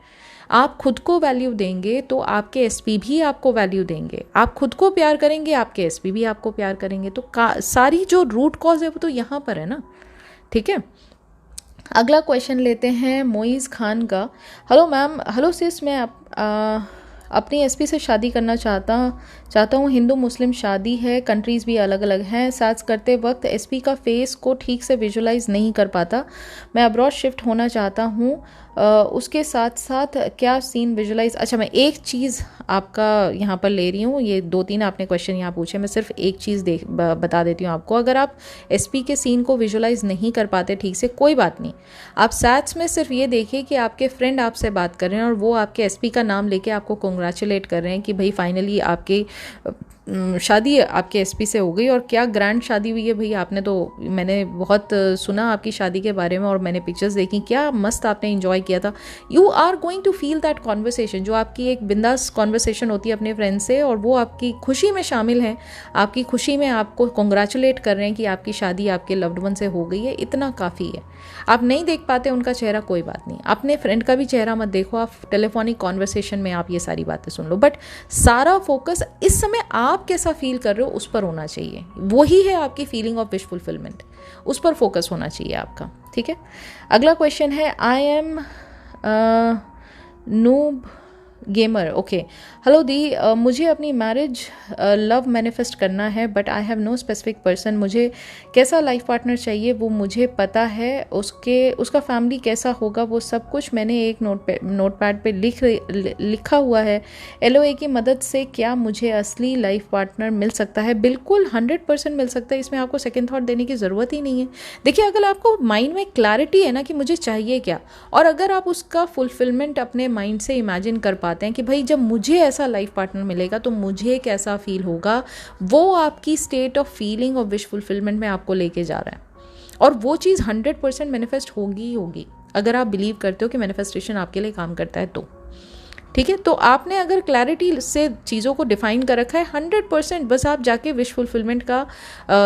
A: आप खुद को वैल्यू देंगे तो आपके एसपी भी आपको वैल्यू देंगे। आप खुद को प्यार करेंगे, आपके एसपी भी आपको प्यार करेंगे। तो सारी जो रूट कॉज है वो तो यहाँ पर है ना। ठीक है। अगला क्वेश्चन लेते हैं मोइज़ खान का। हेलो मैम, हेलो सिस, मैं अपनी एसपी से शादी करना चाहता हूँ। हिंदू मुस्लिम शादी है, कंट्रीज़ भी अलग अलग हैं। सर्च करते वक्त एसपी का फेस को ठीक से विजुलाइज नहीं कर पाता। मैं अब्रॉड शिफ्ट होना चाहता हूँ। उसके साथ साथ क्या सीन विजुलाइज, अच्छा मैं एक चीज़ आपका यहाँ पर ले रही हूँ, ये 2-3 आपने क्वेश्चन यहाँ पूछे, मैं सिर्फ एक चीज़ बता देती हूँ आपको। अगर आप एसपी के सीन को विजुलाइज नहीं कर पाते ठीक से, कोई बात नहीं, आप सैट्स में सिर्फ ये देखिए कि आपके फ्रेंड आपसे बात कर रहे हैं और वो आपके एसपी का नाम लेके आपको कॉन्ग्रेचुलेट कर रहे हैं कि भाई फाइनली आपकी शादी आपके एसपी से हो गई। और क्या ग्रैंड शादी हुई है भाई, आपने तो, मैंने बहुत सुना आपकी शादी के बारे में और मैंने पिक्चर्स देखी, क्या मस्त आपने एंजॉय किया था। You are going to feel that conversation, जो आपकी एक बिंदास कॉन्वर्सेशन होती है अपने फ्रेंड से, और वो आपकी खुशी में शामिल हैं, आपकी खुशी में आपको कॉन्ग्रेचुलेट कर रहे हैं कि आपकी शादी आपके लव्ड वन से हो गई है, इतना काफ़ी है। आप नहीं देख पाते उनका चेहरा, कोई बात नहीं, अपने फ्रेंड का भी चेहरा मत देखो, आप टेलीफोनिक कॉन्वर्सेशन में आप ये सारी बातें सुन लो, बट सारा फोकस इस समय आप कैसा फील कर रहे हो उस पर होना चाहिए। वही है आपकी फीलिंग ऑफ विश फुलफिलमेंट, उस पर फोकस होना चाहिए आपका, ठीक है। अगला क्वेश्चन है, I am noob gamer, okay, hello दी, मुझे अपनी मैरिज लव मैनिफेस्ट करना है but I have no specific person. मुझे कैसा लाइफ पार्टनर चाहिए वो मुझे पता है, उसका फैमिली कैसा होगा वो सब कुछ मैंने एक नोटपैड पे लिखा हुआ है। LOA की मदद से क्या मुझे असली लाइफ पार्टनर मिल सकता है? बिल्कुल 100% मिल सकता है, इसमें आपको सेकेंड थॉट देने की ज़रूरत ही नहीं है। देखिए, अगर आपको माइंड में क्लैरिटी है ना कि मुझे चाहिए क्या, और अगर आप उसका फुलफिलमेंट अपने माइंड से इमेजिन कर पाते हैं कि भाई जब मुझे ऐसा लाइफ पार्टनर मिलेगा तो मुझे कैसा फील होगा, वो आपकी स्टेट ऑफ फीलिंग और विश फुलफिलमेंट में आपको लेके जा रहा है, और वो चीज़ 100% मैनिफेस्ट होगी ही होगी, अगर आप बिलीव करते हो कि मैनिफेस्टेशन आपके लिए काम करता है तो, ठीक है। तो आपने अगर क्लैरिटी से चीज़ों को डिफाइन कर रखा है 100%, बस आप जाके विश फुलफिलमेंट का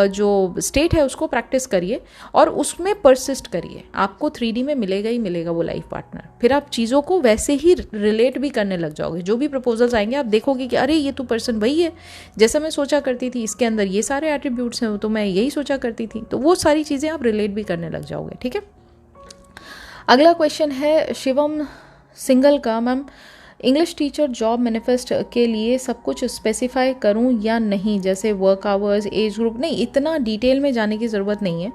A: जो स्टेट है उसको प्रैक्टिस करिए और उसमें परसिस्ट करिए, आपको 3D में मिलेगा ही मिलेगा वो लाइफ पार्टनर। फिर आप चीज़ों को वैसे ही रिलेट भी करने लग जाओगे, जो भी प्रपोजल्स आएंगे आप देखोगे कि अरे ये तो पर्सन वही है जैसा मैं सोचा करती थी, इसके अंदर ये सारे एट्रीब्यूट्स हैं, तो मैं यही सोचा करती थी, तो वो सारी चीज़ें आप रिलेट भी करने लग जाओगे, ठीक है। अगला क्वेश्चन है शिवम सिंगल का, ma'am English teacher job manifest के लिए सब कुछ स्पेसिफाई करूं या नहीं, जैसे वर्क आवर्स, एज ग्रुप? नहीं, इतना डिटेल में जाने की ज़रूरत नहीं है।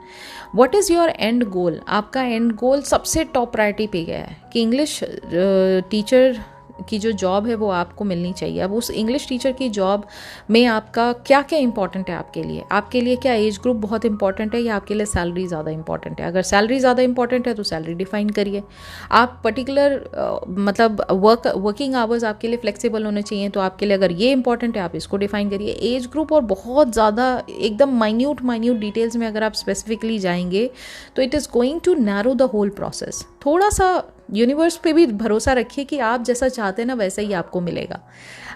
A: व्हाट इज़ योर एंड गोल? आपका एंड गोल सबसे टॉप प्रायोरिटी पे गया है कि इंग्लिश टीचर की जो जॉब है वो आपको मिलनी चाहिए। अब उस इंग्लिश टीचर की जॉब में आपका क्या क्या इंपॉर्टेंट है आपके लिए क्या एज ग्रुप बहुत इंपॉर्टेंट है या आपके लिए सैलरी ज़्यादा इंपॉर्टेंट है? अगर सैलरी ज़्यादा इंपॉर्टेंट है तो सैलरी डिफाइन करिए। आप पर्टिकुलर मतलब वर्किंग आवर्स आपके लिए फ्लेक्सिबल होने चाहिए, तो आपके लिए अगर ये इंपॉर्टेंट है आप इसको डिफाइन करिए। एज ग्रुप और बहुत ज़्यादा एकदम माइन्यूट डिटेल्स में अगर आप स्पेसिफिकली जाएंगे तो it is going to narrow the whole process. थोड़ा सा यूनिवर्स पे भी भरोसा रखिए कि आप जैसा चाहते हैं ना वैसा ही आपको मिलेगा।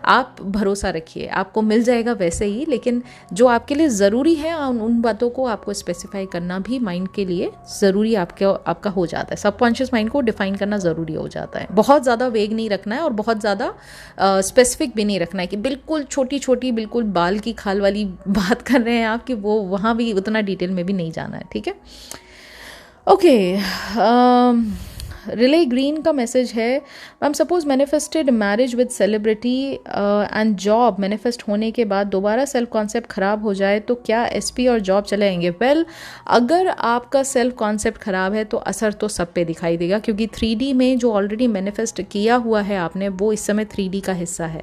A: आप भरोसा रखिए, आपको मिल जाएगा वैसे ही, लेकिन जो आपके लिए ज़रूरी है उन बातों को आपको स्पेसिफाई करना भी माइंड के लिए ज़रूरी आपका हो जाता है। सबकॉन्शियस माइंड को डिफाइन करना ज़रूरी हो जाता है। बहुत ज़्यादा वेग नहीं रखना है और बहुत ज़्यादा स्पेसिफिक भी नहीं रखना है कि बिल्कुल छोटी बिल्कुल बाल की खाल वाली बात कर रहे हैं आप, कि वो वहाँ भी उतना डिटेल में भी नहीं जाना है, ठीक है। ओके, रिले ग्रीन का मैसेज है, ma'am suppose manifested marriage with celebrity and job manifest होने के बाद दोबारा सेल्फ कॉन्सेप्ट ख़राब हो जाए तो क्या एसपी और जॉब चलेंगे? वेल, अगर आपका सेल्फ कॉन्सेप्ट ख़राब है तो असर तो सब पे दिखाई देगा, क्योंकि 3D में जो ऑलरेडी मैनिफेस्ट किया हुआ है आपने वो इस समय 3D का हिस्सा है,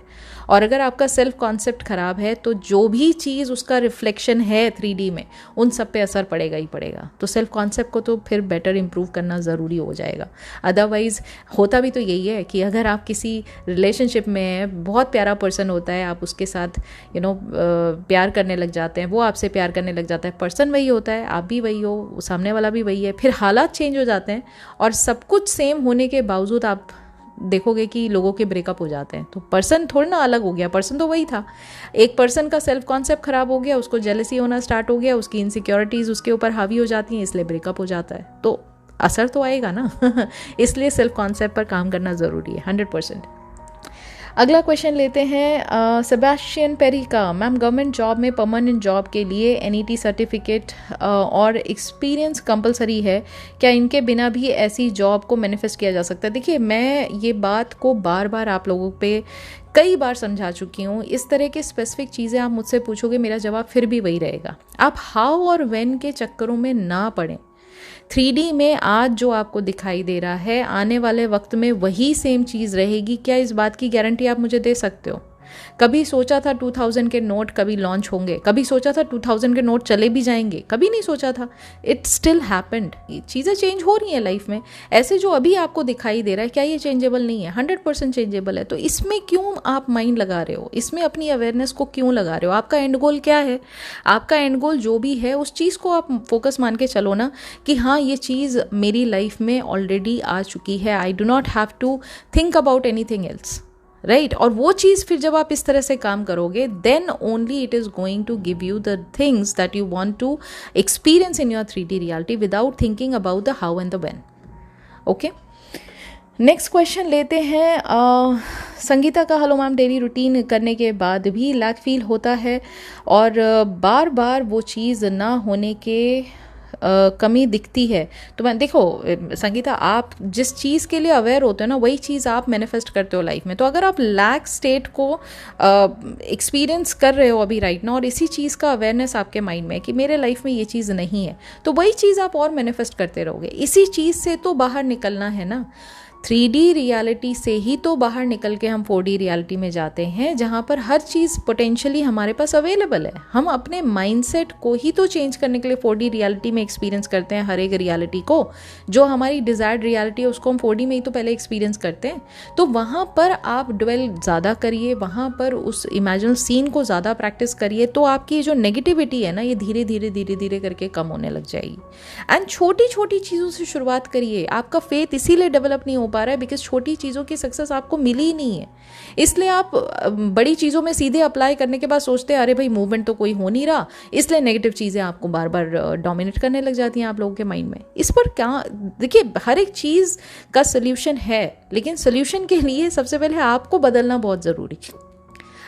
A: और अगर आपका सेल्फ कॉन्सेप्ट ख़राब है तो जो भी चीज़ उसका रिफ्लेक्शन है 3D में उन सब पे असर पड़ेगा ही पड़ेगा। तो सेल्फ कॉन्सेप्ट को तो फिर बेटर इम्प्रूव करना ज़रूरी हो जाएगा। अदरवाइज़ होता भी तो यही है कि अगर आप किसी रिलेशनशिप में हैं, बहुत प्यारा पर्सन होता है, आप उसके साथ प्यार करने लग जाते हैं, वो आपसे प्यार करने लग जाता है, पर्सन वही होता है, आप भी वही हो, सामने वाला भी वही है, फिर हालात चेंज हो जाते हैं और सब कुछ सेम होने के बावजूद आप देखोगे कि लोगों के ब्रेकअप हो जाते हैं। तो पर्सन थोड़ा ना अलग हो गया, पर्सन तो वही था। एक पर्सन का सेल्फ कॉन्सेप्ट खराब हो गया, उसको जेलसी होना स्टार्ट हो गया, उसकी इनसिक्योरिटीज़ उसके ऊपर हावी हो जाती हैं, इसलिए ब्रेकअप हो जाता है। तो असर तो आएगा ना इसलिए सेल्फ कॉन्सेप्ट पर काम करना ज़रूरी है 100%। अगला क्वेश्चन लेते हैं सेबेस्टियन पेरी का, मैम गवर्नमेंट जॉब में परमानेंट जॉब के लिए NET सर्टिफिकेट और एक्सपीरियंस कंपलसरी है क्या? इनके बिना भी ऐसी जॉब को मैनिफेस्ट किया जा सकता है? देखिए, मैं ये बात को बार बार आप लोगों पे कई बार समझा चुकी हूँ। इस तरह के स्पेसिफिक चीज़ें आप मुझसे पूछोगे, मेरा जवाब फिर भी वही रहेगा। आप हाउ और व्हेन के चक्करों में ना पड़ें। 3D में आज जो आपको दिखाई दे रहा है, आने वाले वक्त में वही सेम चीज़ रहेगी, क्या इस बात की गारंटी आप मुझे दे सकते हो? कभी सोचा था 2000 के नोट कभी लॉन्च होंगे, कभी सोचा था 2000 के नोट चले भी जाएंगे, कभी नहीं सोचा था। It still happened. चीज़ें चेंज हो रही हैं लाइफ में। ऐसे जो अभी आपको दिखाई दे रहा है, क्या ये चेंजेबल नहीं है? 100% चेंजेबल है। तो इसमें क्यों आप माइंड लगा रहे हो? इसमें अपनी अवेयरनेस को क्यों लगा रहे हो? आपका एंड गोल क्या है? आपका एंड गोल जो भी है उस चीज़ को आप फोकस मान के चलो ना, कि हाँ ये चीज़ मेरी लाइफ में ऑलरेडी आ चुकी है। I do not have to think about anything else, right. और वो चीज़ फिर जब आप इस तरह से काम करोगे, then only it is going to give you the things that you want to experience in your 3D reality without thinking about the how and the when. Okay, next question लेते हैं। संगीता का, हेलो मैम, डेली रूटीन करने के बाद भी lack feel होता है और बार बार वो चीज़ ना होने के कमी दिखती है। तो मैं देखो संगीता, आप जिस चीज़ के लिए अवेयर होते हो ना, वही चीज़ आप मैनिफेस्ट करते हो लाइफ में। तो अगर आप लैक स्टेट को एक्सपीरियंस कर रहे हो अभी राइट ना, और इसी चीज़ का अवेयरनेस आपके माइंड में है कि मेरे लाइफ में ये चीज़ नहीं है, तो वही चीज़ आप और मैनिफेस्ट करते रहोगे। इसी चीज़ से तो बाहर निकलना है ना। 3D रियलिटी से ही तो बाहर निकल के हम 4D रियलिटी में जाते हैं, जहाँ पर हर चीज़ पोटेंशियली हमारे पास अवेलेबल है। हम अपने माइंडसेट को ही तो चेंज करने के लिए 4D रियलिटी में एक्सपीरियंस करते हैं हर एक रियलिटी को। जो हमारी डिज़ायर्ड रियलिटी है उसको हम 4D में ही तो पहले एक्सपीरियंस करते हैं। तो वहाँ पर आप ड्वेल ज़्यादा करिए, वहाँ पर उस इमेजिनल सीन को ज़्यादा प्रैक्टिस करिए, तो आपकी जो नेगेटिविटी है ना, ये धीरे धीरे धीरे धीरे करके कम होने लग जाएगी। एंड छोटी छोटी चीज़ों से शुरुआत करिए। आपका फेथ इसीलिए डेवलप नहीं हो पा रहा है बिकॉज छोटी चीज़ों की सक्सेस आपको मिली ही नहीं है। इसलिए आप बड़ी चीज़ों में सीधे अप्लाई करने के बाद सोचते हैं अरे भाई मूवमेंट तो कोई हो नहीं रहा, इसलिए नेगेटिव चीज़ें आपको बार बार डोमिनेट करने लग जाती हैं आप लोगों के माइंड में। इस पर क्या, देखिए हर एक चीज़ का सोल्यूशन है, लेकिन सोल्यूशन के लिए सबसे पहले आपको बदलना बहुत ज़रूरी है।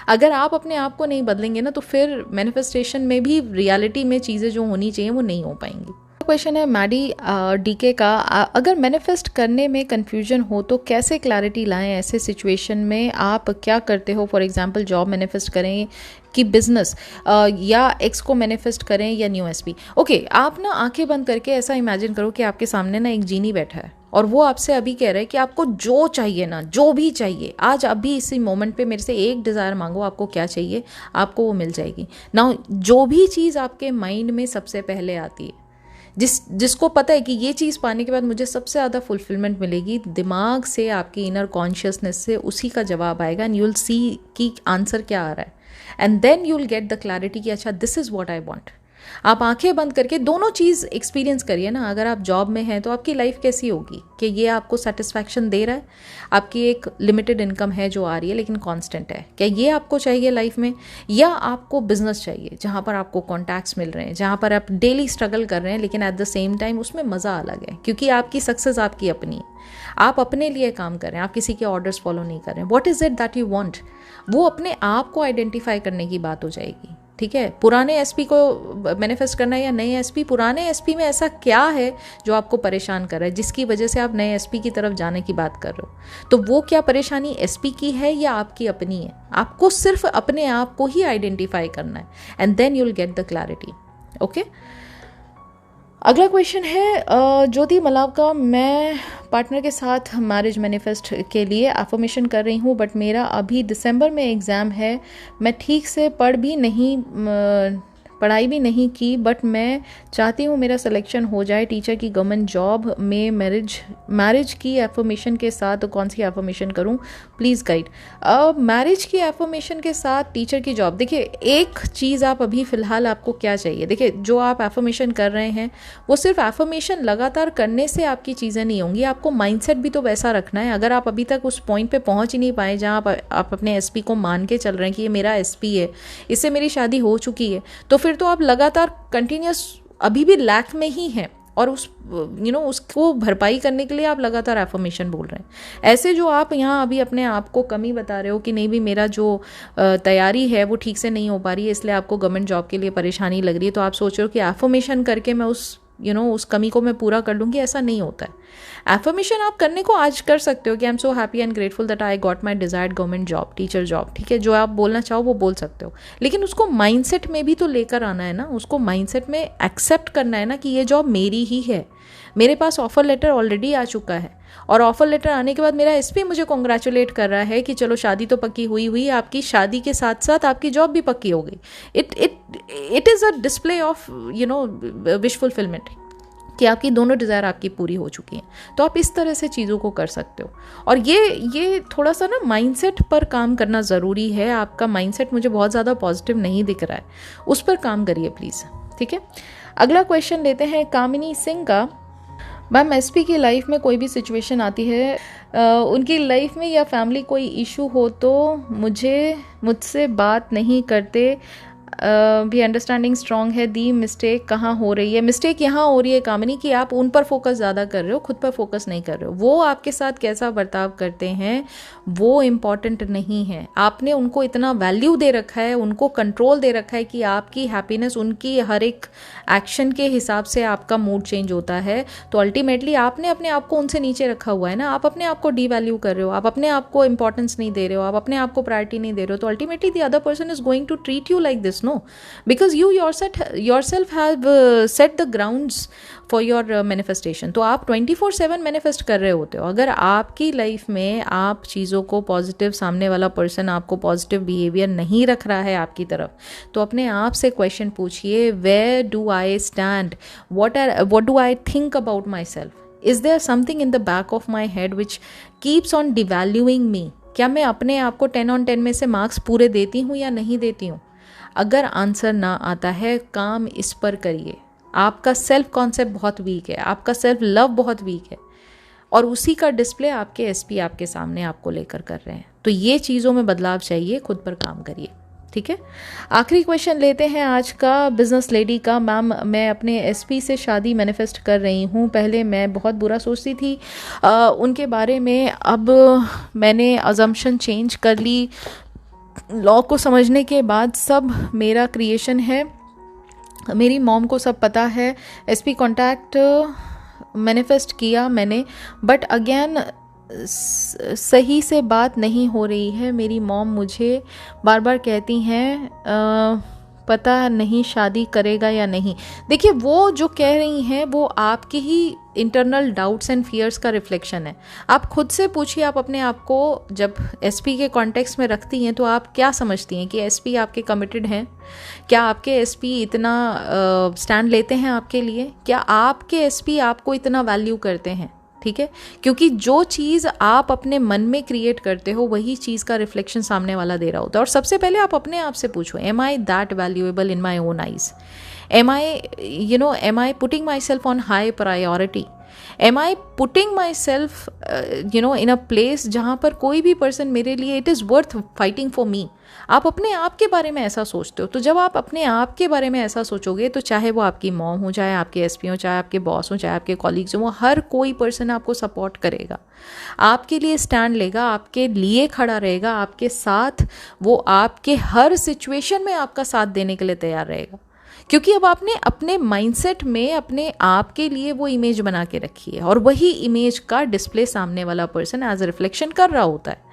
A: अगर आप अपने आप को नहीं बदलेंगे ना, तो फिर मैनिफेस्टेशन में भी रियलिटी में चीज़ें जो होनी चाहिए वो नहीं हो पाएंगी। क्वेश्चन है मैडी डीके का, अगर मैनिफेस्ट करने में कन्फ्यूजन हो तो कैसे क्लैरिटी लाएं ऐसे सिचुएशन में? आप क्या करते हो? फॉर एग्जांपल जॉब मैनिफेस्ट करें कि बिजनेस, या एक्स को मैनिफेस्ट करें या न्यू एसपी। ओके, आप ना आंखें बंद करके ऐसा इमेजिन करो कि आपके सामने ना एक जीनी बैठा है और वो आपसे अभी कह रहा है कि आपको जो चाहिए ना, जो भी चाहिए आज अभी इसी मोमेंट पे मेरे से एक डिज़ायर मांगो, आपको क्या चाहिए आपको वो मिल जाएगी ना। जो भी चीज़ आपके माइंड में सबसे पहले आती है, जिसको पता है कि ये चीज़ पाने के बाद मुझे सबसे ज़्यादा फुलफिलमेंट मिलेगी, दिमाग से आपकी इनर कॉन्शियसनेस से उसी का जवाब आएगा एंड यू विल सी कि आंसर क्या आ रहा है, and then you will get the clarity कि अच्छा this is what I want. आप आंखें बंद करके दोनों चीज़ एक्सपीरियंस करिए ना। अगर आप जॉब में हैं तो आपकी लाइफ कैसी होगी कि ये आपको सेटिस्फैक्शन दे रहा है, आपकी एक लिमिटेड इनकम है जो आ रही है लेकिन कांस्टेंट है, क्या ये आपको चाहिए लाइफ में? या आपको बिजनेस चाहिए जहाँ पर आपको कॉन्टैक्ट्स मिल रहे हैं, जहाँ पर आप डेली स्ट्रगल कर रहे हैं, लेकिन एट द सेम टाइम उसमें मज़ा अलग है क्योंकि आपकी सक्सेस आपकी अपनी है, आप अपने लिए काम कर रहे हैं, आप किसी के ऑर्डर्स फॉलो नहीं कर रहे हैं। What is it that you want, वो अपने आप को आइडेंटिफाई करने की बात हो जाएगी। ठीक है, पुराने एसपी को मैनिफेस्ट करना है या नए एसपी, पुराने एसपी में ऐसा क्या है जो आपको परेशान कर रहा है जिसकी वजह से आप नए एसपी की तरफ जाने की बात कर रहे हो? तो वो क्या परेशानी एसपी की है या आपकी अपनी है? आपको सिर्फ अपने आप को ही आइडेंटिफाई करना है and then you will get the clarity. Okay, अगला क्वेश्चन है ज्योति मलाव का, मैं पार्टनर के साथ मैरिज मैनिफेस्ट के लिए एफर्मेशन कर रही हूँ, बट मेरा अभी दिसंबर में एग्ज़ाम है। मैं ठीक से पढ़ाई भी नहीं की, बट मैं चाहती हूँ मेरा सिलेक्शन हो जाए टीचर की गवर्नमेंट जॉब में। मैरिज की एफर्मेशन के साथ तो कौन सी एफर्मेशन करूँ, प्लीज़ गाइड। मैरिज की एफर्मेशन के साथ टीचर की जॉब, देखिए एक चीज़ आप अभी फ़िलहाल आपको क्या चाहिए, देखिए जो आप एफर्मेशन कर रहे हैं वो सिर्फ एफर्मेशन लगातार करने से आपकी चीज़ें नहीं होंगी, आपको माइंडसेट भी तो वैसा रखना है। अगर आप अभी तक उस पॉइंट पे पहुंच ही नहीं पाए जहां आप अपने एसपी को मान के चल रहे हैं कि ये मेरा एसपी है, इससे मेरी शादी हो चुकी है, तो फिर तो आप लगातार कंटिन्यूस अभी भी लैक में ही हैं और उसको भरपाई करने के लिए आप लगातार एफर्मेशन बोल रहे हैं। ऐसे जो आप यहाँ अभी अपने आप को कमी बता रहे हो कि नहीं भी मेरा जो तैयारी है वो ठीक से नहीं हो पा रही है, इसलिए आपको गवर्नमेंट जॉब के लिए परेशानी लग रही है, तो आप सोच रहे हो कि एफर्मेशन करके मैं उस उस कमी को मैं पूरा कर लूँगी, ऐसा नहीं होता है। एफर्मेशन आप करने को आज कर सकते हो कि I am so happy and grateful that I got my desired government job, teacher job, ठीक है, जो आप बोलना चाहो वो बोल सकते हो, लेकिन उसको माइंडसेट में भी तो लेकर आना है ना, उसको माइंडसेट में एक्सेप्ट करना है ना कि ये जॉब मेरी ही है। मेरे पास ऑफर लेटर ऑलरेडी आ चुका है, और ऑफर लेटर आने के बाद मेरा एसपी मुझे कॉन्ग्रेचुलेट कर रहा है कि चलो शादी तो पक्की हुई हुई, आपकी शादी के साथ साथ आपकी जॉब भी पक्की हो गई। It is a display of wish fulfilment कि आपकी दोनों डिज़ायर आपकी पूरी हो चुकी हैं। तो आप इस तरह से चीज़ों को कर सकते हो, और ये थोड़ा सा ना माइंडसेट पर काम करना ज़रूरी है। आपका माइंडसेट मुझे बहुत ज़्यादा पॉजिटिव नहीं दिख रहा है, उस पर काम करिए प्लीज़, ठीक है। अगला क्वेश्चन लेते हैं कामिनी सिंह का। मैम, एसपी की लाइफ में कोई भी सिचुएशन आती है, उनकी लाइफ में या फैमिली कोई इशू हो तो मुझसे बात नहीं करते, भी अंडरस्टैंडिंग स्ट्रॉन्ग है, दी मिस्टेक कहाँ हो रही है? मिस्टेक यहाँ हो रही है कामिनी कि आप उन पर फोकस ज़्यादा कर रहे हो, खुद पर फोकस नहीं कर रहे हो। वो आपके साथ कैसा बर्ताव करते हैं वो इम्पॉर्टेंट नहीं है। आपने उनको इतना वैल्यू दे रखा है, उनको कंट्रोल दे रखा है कि आपकी हैप्पीनेस उनकी हर एक एक्शन के हिसाब से आपका मूड चेंज होता है। तो अल्टीमेटली आपने अपने आप को उनसे नीचे रखा हुआ है ना, आप अपने आप को डीवैल्यू कर रहे हो, आप अपने आप को इंपॉर्टेंस नहीं दे रहे हो, आप अपने आप को प्रायोरिटी नहीं दे रहे हो। तो ultimately the other person is going to treat you like this, no, because you yourself have set the grounds for your manifestation। तो आप 24/7 मैनिफेस्ट कर रहे होते हो। अगर आपकी लाइफ में आप चीज़ों को पॉजिटिव, सामने वाला पर्सन आपको पॉजिटिव बिहेवियर नहीं रख रहा है आपकी तरफ, तो अपने आप से क्वेश्चन पूछिए, where do I stand, what do I think about myself, is there something in the back of my head which keeps on devaluing me? क्या मैं अपने आप को 10 on 10 में से मार्क्स पूरे देती हूँ या नहीं देती हूँ? अगर आंसर ना आता है, काम इस पर करिए। आपका सेल्फ कॉन्सेप्ट बहुत वीक है, आपका सेल्फ लव बहुत वीक है, और उसी का डिस्प्ले आपके एसपी आपके सामने आपको लेकर कर रहे हैं। तो ये चीज़ों में बदलाव चाहिए, खुद पर काम करिए, ठीक है। आखिरी क्वेश्चन लेते हैं आज का बिजनेस लेडी का। मैम, मैं अपने एसपी से शादी मैनिफेस्ट कर रही हूँ। पहले मैं बहुत बुरा सोचती थी उनके बारे में, अब मैंने अजम्पशन चेंज कर ली। लॉ को समझने के बाद सब मेरा क्रिएशन है, मेरी मॉम को सब पता है। एसपी कॉन्टैक्ट मैनिफेस्ट किया मैंने, बट अगेन सही से बात नहीं हो रही है। मेरी मॉम मुझे बार बार कहती हैं पता नहीं शादी करेगा या नहीं। देखिए, वो जो कह रही हैं वो आपकी ही इंटरनल डाउट्स एंड फियर्स का रिफ्लेक्शन है। आप खुद से पूछिए, आप अपने आप को जब एसपी के कॉन्टेक्स्ट में रखती हैं तो आप क्या समझती हैं कि एसपी आपके कमिटेड हैं? क्या आपके एसपी इतना स्टैंड लेते हैं आपके लिए? क्या आपके एसपी आपको इतना वैल्यू करते हैं? ठीक है, क्योंकि जो चीज़ आप अपने मन में क्रिएट करते हो वही चीज़ का रिफ्लेक्शन सामने वाला दे रहा होता है। और सबसे पहले आप अपने आप से पूछो, am I that valuable in my own eyes? am I putting myself on high priority? am I putting myself in a place जहाँ पर कोई भी पर्सन मेरे लिए it is worth fighting for me? आप अपने आप के बारे में ऐसा सोचते हो। तो जब आप अपने आप के बारे में ऐसा सोचोगे तो चाहे वो आपकी मॉम हो, चाहे आपके एसपी हो, चाहे आपके बॉस हो, चाहे आपके कॉलीग्स हो, वो हर कोई पर्सन आपको सपोर्ट करेगा, आपके लिए स्टैंड लेगा, आपके लिए खड़ा रहेगा, आपके साथ, वो आपके हर सिचुएशन में आपका साथ देने के लिए तैयार रहेगा। क्योंकि अब आपने अपने माइंडसेट में अपने आप के लिए वो इमेज बना के रखी है, और वही इमेज का डिस्प्ले सामने वाला पर्सन एज अ रिफ्लेक्शन कर रहा होता है।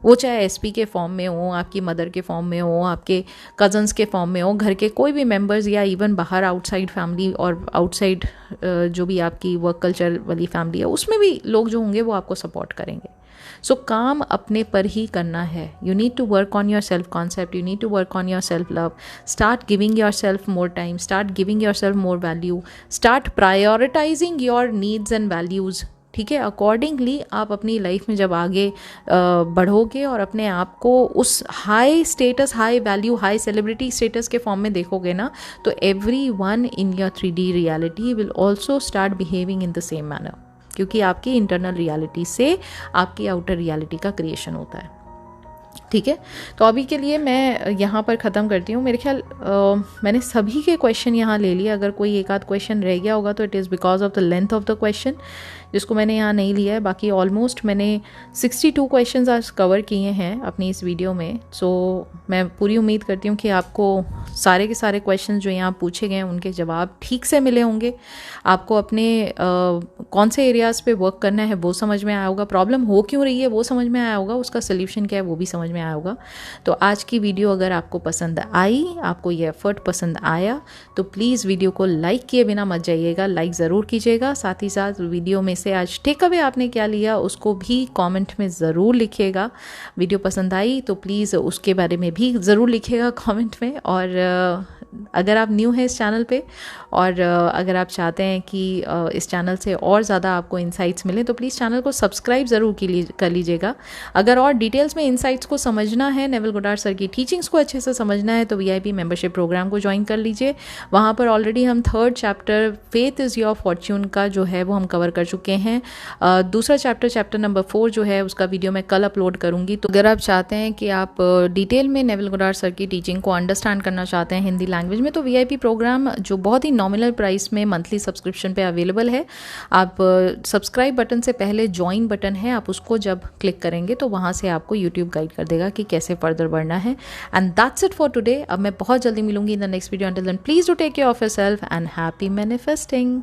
A: वो चाहे एसपी के फॉर्म में हो, आपकी मदर के फॉर्म में हो, आपके कजन्स के फॉर्म में हो, घर के कोई भी मेंबर्स, या इवन बाहर आउटसाइड फैमिली और आउटसाइड जो भी आपकी वर्क कल्चर वाली फैमिली है, उसमें भी लोग जो होंगे वो आपको सपोर्ट करेंगे। सो काम अपने पर ही करना है। You need to work on your self concept, you need to work on your self love, start giving yourself more time, start giving yourself more value, start prioritizing your needs and values. ठीक है, accordingly आप अपनी life में जब आगे बढ़ोगे और अपने आप को उस high status, high value, high celebrity status के फॉर्म में देखोगे ना, तो every one in your 3D reality will also start behaving in the same manner, क्योंकि आपकी इंटरनल रियलिटी से आपकी आउटर रियलिटी का क्रिएशन होता है। ठीक है, तो अभी के लिए मैं यहाँ पर ख़त्म करती हूँ। मेरे ख्याल मैंने सभी के क्वेश्चन यहाँ ले लिए। अगर कोई एक आध क्वेश्चन रह गया होगा तो it is because of the length of the question, जिसको मैंने यहाँ नहीं लिया है। बाकी ऑलमोस्ट मैंने 62 क्वेश्चंस आज कवर किए हैं अपनी इस वीडियो में। सो मैं पूरी उम्मीद करती हूँ कि आपको सारे के सारे क्वेश्चंस जो यहाँ पूछे गए हैं उनके जवाब ठीक से मिले होंगे। आपको अपने कौन से एरियाज़ पे वर्क करना है वो समझ में आया होगा, प्रॉब्लम हो क्यों रही है वो समझ में आया होगा, उसका सोल्यूशन क्या है वो भी समझ में आया होगा। तो आज की वीडियो अगर आपको पसंद आई, आपको ये एफर्ट पसंद आया, तो प्लीज़ वीडियो को लाइक किए बिना मत जाइएगा, लाइक ज़रूर कीजिएगा। साथ ही साथ वीडियो में से आज टेक अवे आपने क्या लिया उसको भी कमेंट में ज़रूर लिखिएगा। वीडियो पसंद आई तो प्लीज़ उसके बारे में भी ज़रूर लिखिएगा कमेंट में। और अगर आप न्यू हैं इस चैनल पे और अगर आप चाहते हैं कि इस चैनल से और ज़्यादा आपको इंसाइट्स मिलें तो प्लीज़ चैनल को सब्सक्राइब ज़रूर कर लीजिएगा। अगर और डिटेल्स में इंसाइट्स को समझना है, नेविल गोडार्ड सर की टीचिंग्स को अच्छे से समझना है, तो VIP मेंबरशिप प्रोग्राम को ज्वाइन कर लीजिए। वहाँ पर ऑलरेडी हम 3rd chapter faith is your Fortune का जो है वो हम कवर कर चुके हैं। दूसरा चैप्टर नंबर 4 जो है उसका वीडियो मैं कल अपलोड करूँगी। तो अगर आप चाहते हैं कि आप डिटेल में नेविल गोडार्ड सर की टीचिंग को अंडरस्टैंड करना चाहते हैं हिंदी लैंग्वेज में, तो VIP प्रोग्राम जो बहुत ही नॉमिनल प्राइस में मंथली सब्सक्रिप्शन पे अवेलेबल है। आप सब्सक्राइब बटन से पहले ज्वाइन बटन है, आप उसको जब क्लिक करेंगे तो वहाँ से आपको YouTube गाइड कर देगा कि कैसे फर्दर बढ़ना है। And that's it for today. अब मैं बहुत जल्दी मिलूंगी in the next video. Until then please do take care of yourself and happy manifesting.